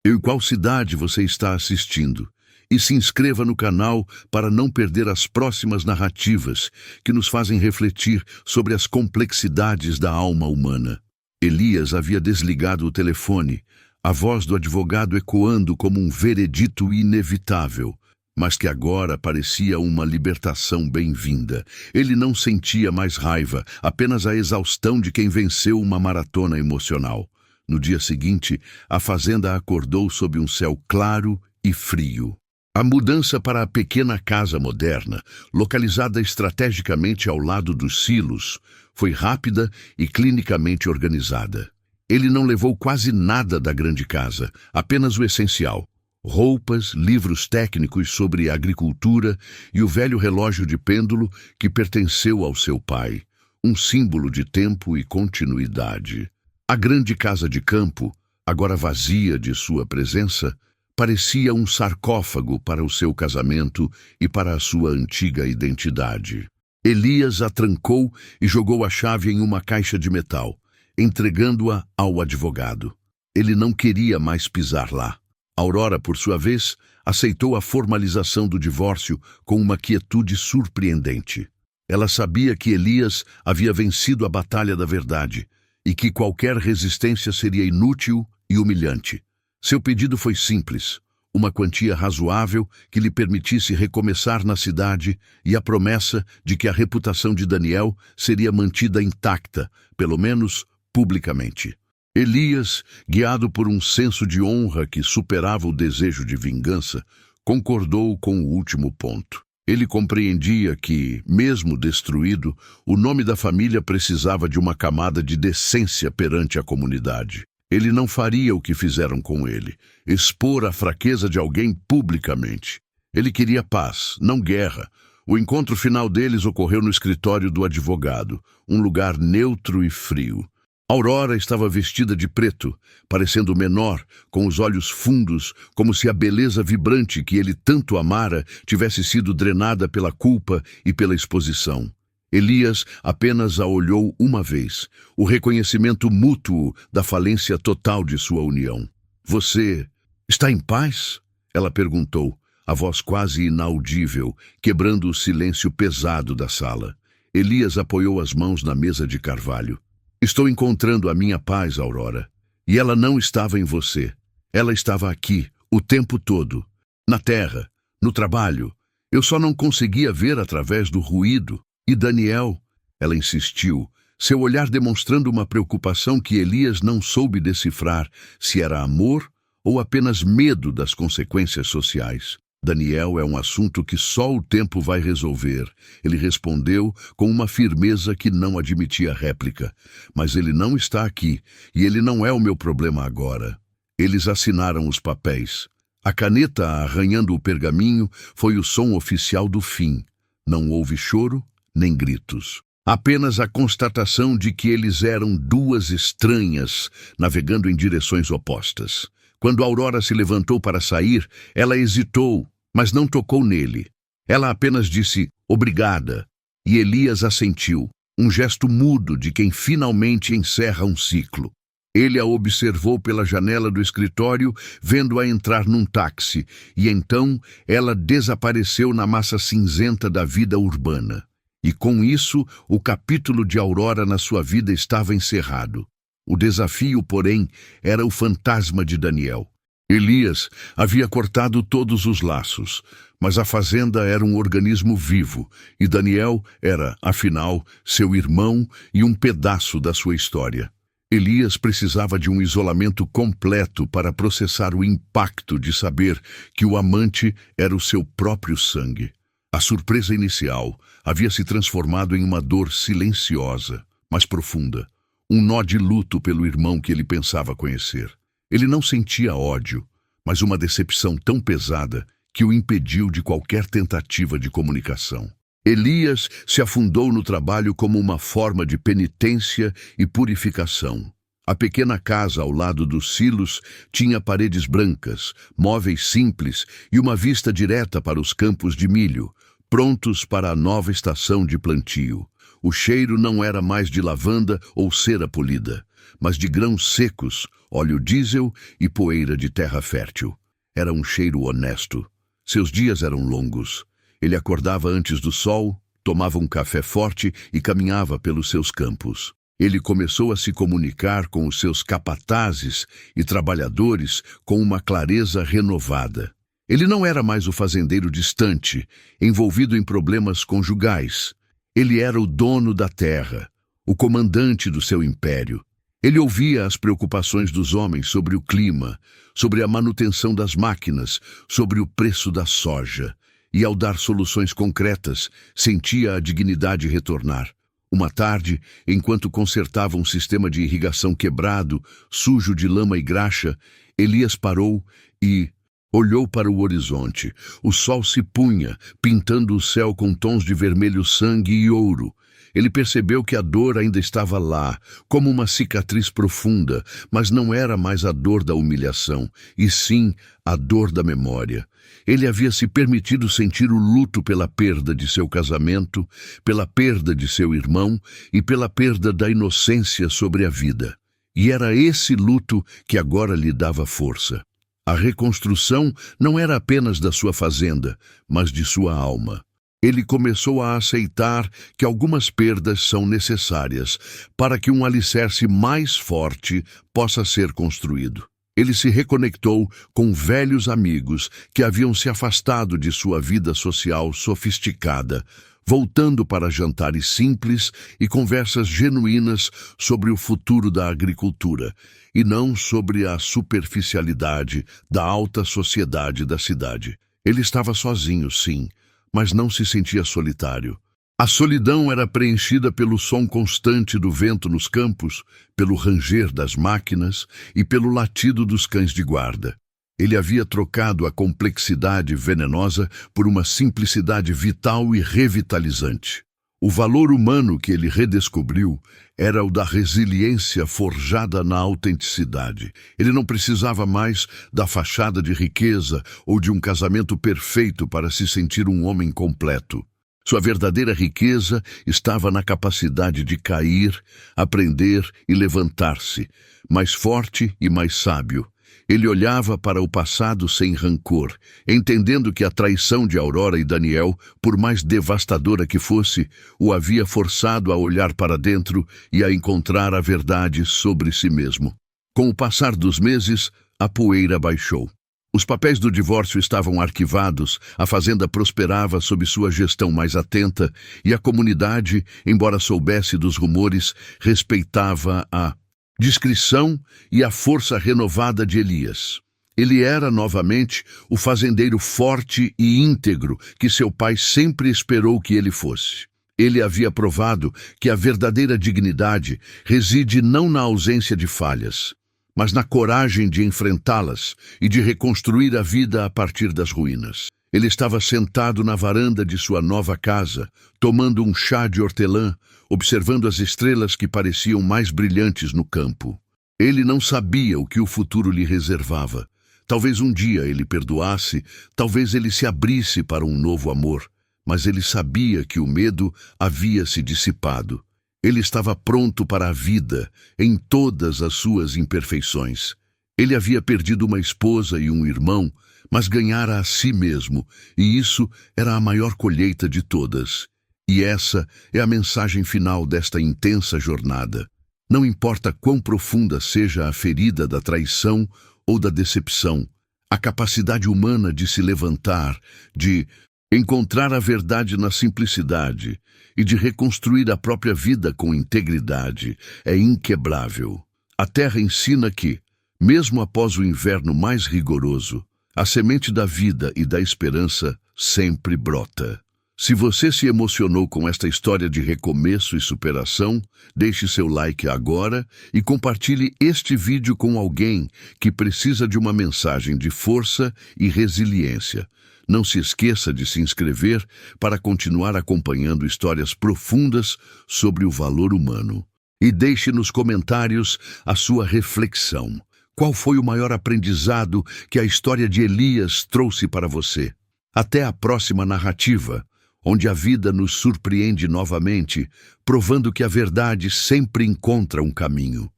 em qual cidade você está assistindo. E se inscreva no canal para não perder as próximas narrativas que nos fazem refletir sobre as complexidades da alma humana. Elias havia desligado o telefone, a voz do advogado ecoando como um veredito inevitável, mas que agora parecia uma libertação bem-vinda. Ele não sentia mais raiva, apenas a exaustão de quem venceu uma maratona emocional. No dia seguinte, a fazenda acordou sob um céu claro e frio. A mudança para a pequena casa moderna, localizada estrategicamente ao lado dos silos, foi rápida e clinicamente organizada. Ele não levou quase nada da grande casa, apenas o essencial: roupas, livros técnicos sobre agricultura e o velho relógio de pêndulo que pertenceu ao seu pai, um símbolo de tempo e continuidade. A grande casa de campo, agora vazia de sua presença, parecia um sarcófago para o seu casamento e para a sua antiga identidade. Elias a trancou e jogou a chave em uma caixa de metal, entregando-a ao advogado. Ele não queria mais pisar lá. Aurora, por sua vez, aceitou a formalização do divórcio com uma quietude surpreendente. Ela sabia que Elias havia vencido a batalha da verdade e que qualquer resistência seria inútil e humilhante. Seu pedido foi simples: uma quantia razoável que lhe permitisse recomeçar na cidade e a promessa de que a reputação de Daniel seria mantida intacta, pelo menos publicamente. Elias, guiado por um senso de honra que superava o desejo de vingança, concordou com o último ponto. Ele compreendia que, mesmo destruído, o nome da família precisava de uma camada de decência perante a comunidade. Ele não faria o que fizeram com ele, expor a fraqueza de alguém publicamente. Ele queria paz, não guerra. O encontro final deles ocorreu no escritório do advogado, um lugar neutro e frio. Aurora estava vestida de preto, parecendo menor, com os olhos fundos, como se a beleza vibrante que ele tanto amara tivesse sido drenada pela culpa e pela exposição. Elias apenas a olhou uma vez, o reconhecimento mútuo da falência total de sua união. "Você está em paz?" ela perguntou, a voz quase inaudível, quebrando o silêncio pesado da sala. Elias apoiou as mãos na mesa de carvalho. "Estou encontrando a minha paz, Aurora. E ela não estava em você. Ela estava aqui, o tempo todo. Na terra, no trabalho. Eu só não conseguia ver através do ruído. E Daniel?" Ela insistiu, seu olhar demonstrando uma preocupação que Elias não soube decifrar, se era amor ou apenas medo das consequências sociais. "Daniel é um assunto que só o tempo vai resolver", ele respondeu com uma firmeza que não admitia réplica. "Mas ele não está aqui, e ele não é o meu problema agora." Eles assinaram os papéis. A caneta arranhando o pergaminho foi o som oficial do fim. Não houve choro, nem gritos. Apenas a constatação de que eles eram duas estranhas, navegando em direções opostas. Quando Aurora se levantou para sair, ela hesitou, mas não tocou nele. Ela apenas disse, "Obrigada", e Elias assentiu, um gesto mudo de quem finalmente encerra um ciclo. Ele a observou pela janela do escritório, vendo-a entrar num táxi, e então ela desapareceu na massa cinzenta da vida urbana. E com isso, o capítulo de Aurora na sua vida estava encerrado. O desafio, porém, era o fantasma de Daniel. Elias havia cortado todos os laços, mas a fazenda era um organismo vivo, e Daniel era, afinal, seu irmão e um pedaço da sua história. Elias precisava de um isolamento completo para processar o impacto de saber que o amante era o seu próprio sangue. A surpresa inicial havia se transformado em uma dor silenciosa, mas profunda, um nó de luto pelo irmão que ele pensava conhecer. Ele não sentia ódio, mas uma decepção tão pesada que o impediu de qualquer tentativa de comunicação. Elias se afundou no trabalho como uma forma de penitência e purificação. A pequena casa ao lado dos silos tinha paredes brancas, móveis simples e uma vista direta para os campos de milho, prontos para a nova estação de plantio. O cheiro não era mais de lavanda ou cera polida, mas de grãos secos, óleo diesel e poeira de terra fértil. Era um cheiro honesto. Seus dias eram longos. Ele acordava antes do sol, tomava um café forte e caminhava pelos seus campos. Ele começou a se comunicar com os seus capatazes e trabalhadores com uma clareza renovada. Ele não era mais o fazendeiro distante, envolvido em problemas conjugais. Ele era o dono da terra, o comandante do seu império. Ele ouvia as preocupações dos homens sobre o clima, sobre a manutenção das máquinas, sobre o preço da soja. E ao dar soluções concretas, sentia a dignidade retornar. Uma tarde, enquanto consertava um sistema de irrigação quebrado, sujo de lama e graxa, Elias parou e olhou para o horizonte. O sol se punha, pintando o céu com tons de vermelho sangue e ouro. Ele percebeu que a dor ainda estava lá, como uma cicatriz profunda, mas não era mais a dor da humilhação, e sim a dor da memória. Ele havia se permitido sentir o luto pela perda de seu casamento, pela perda de seu irmão e pela perda da inocência sobre a vida. E era esse luto que agora lhe dava força. A reconstrução não era apenas da sua fazenda, mas de sua alma. Ele começou a aceitar que algumas perdas são necessárias para que um alicerce mais forte possa ser construído. Ele se reconectou com velhos amigos que haviam se afastado de sua vida social sofisticada, voltando para jantares simples e conversas genuínas sobre o futuro da agricultura, e não sobre a superficialidade da alta sociedade da cidade. Ele estava sozinho, sim, mas não se sentia solitário. A solidão era preenchida pelo som constante do vento nos campos, pelo ranger das máquinas e pelo latido dos cães de guarda. Ele havia trocado a complexidade venenosa por uma simplicidade vital e revitalizante. O valor humano que ele redescobriu era o da resiliência forjada na autenticidade. Ele não precisava mais da fachada de riqueza ou de um casamento perfeito para se sentir um homem completo. Sua verdadeira riqueza estava na capacidade de cair, aprender e levantar-se, mais forte e mais sábio. Ele olhava para o passado sem rancor, entendendo que a traição de Aurora e Daniel, por mais devastadora que fosse, o havia forçado a olhar para dentro e a encontrar a verdade sobre si mesmo. Com o passar dos meses, a poeira baixou. Os papéis do divórcio estavam arquivados, a fazenda prosperava sob sua gestão mais atenta e a comunidade, embora soubesse dos rumores, respeitava a discrição e a força renovada de Elias. Ele era, novamente, o fazendeiro forte e íntegro que seu pai sempre esperou que ele fosse. Ele havia provado que a verdadeira dignidade reside não na ausência de falhas, mas na coragem de enfrentá-las e de reconstruir a vida a partir das ruínas. Ele estava sentado na varanda de sua nova casa, tomando um chá de hortelã, observando as estrelas que pareciam mais brilhantes no campo. Ele não sabia o que o futuro lhe reservava. Talvez um dia ele perdoasse, talvez ele se abrisse para um novo amor, mas ele sabia que o medo havia se dissipado. Ele estava pronto para a vida, em todas as suas imperfeições. Ele havia perdido uma esposa e um irmão, mas ganhara a si mesmo, e isso era a maior colheita de todas. E essa é a mensagem final desta intensa jornada. Não importa quão profunda seja a ferida da traição ou da decepção, a capacidade humana de se levantar, de encontrar a verdade na simplicidade e de reconstruir a própria vida com integridade é inquebrável. A terra ensina que, mesmo após o inverno mais rigoroso, a semente da vida e da esperança sempre brota. Se você se emocionou com esta história de recomeço e superação, deixe seu like agora e compartilhe este vídeo com alguém que precisa de uma mensagem de força e resiliência. Não se esqueça de se inscrever para continuar acompanhando histórias profundas sobre o valor humano. E deixe nos comentários a sua reflexão. Qual foi o maior aprendizado que a história de Elias trouxe para você? Até a próxima narrativa, onde a vida nos surpreende novamente, provando que a verdade sempre encontra um caminho.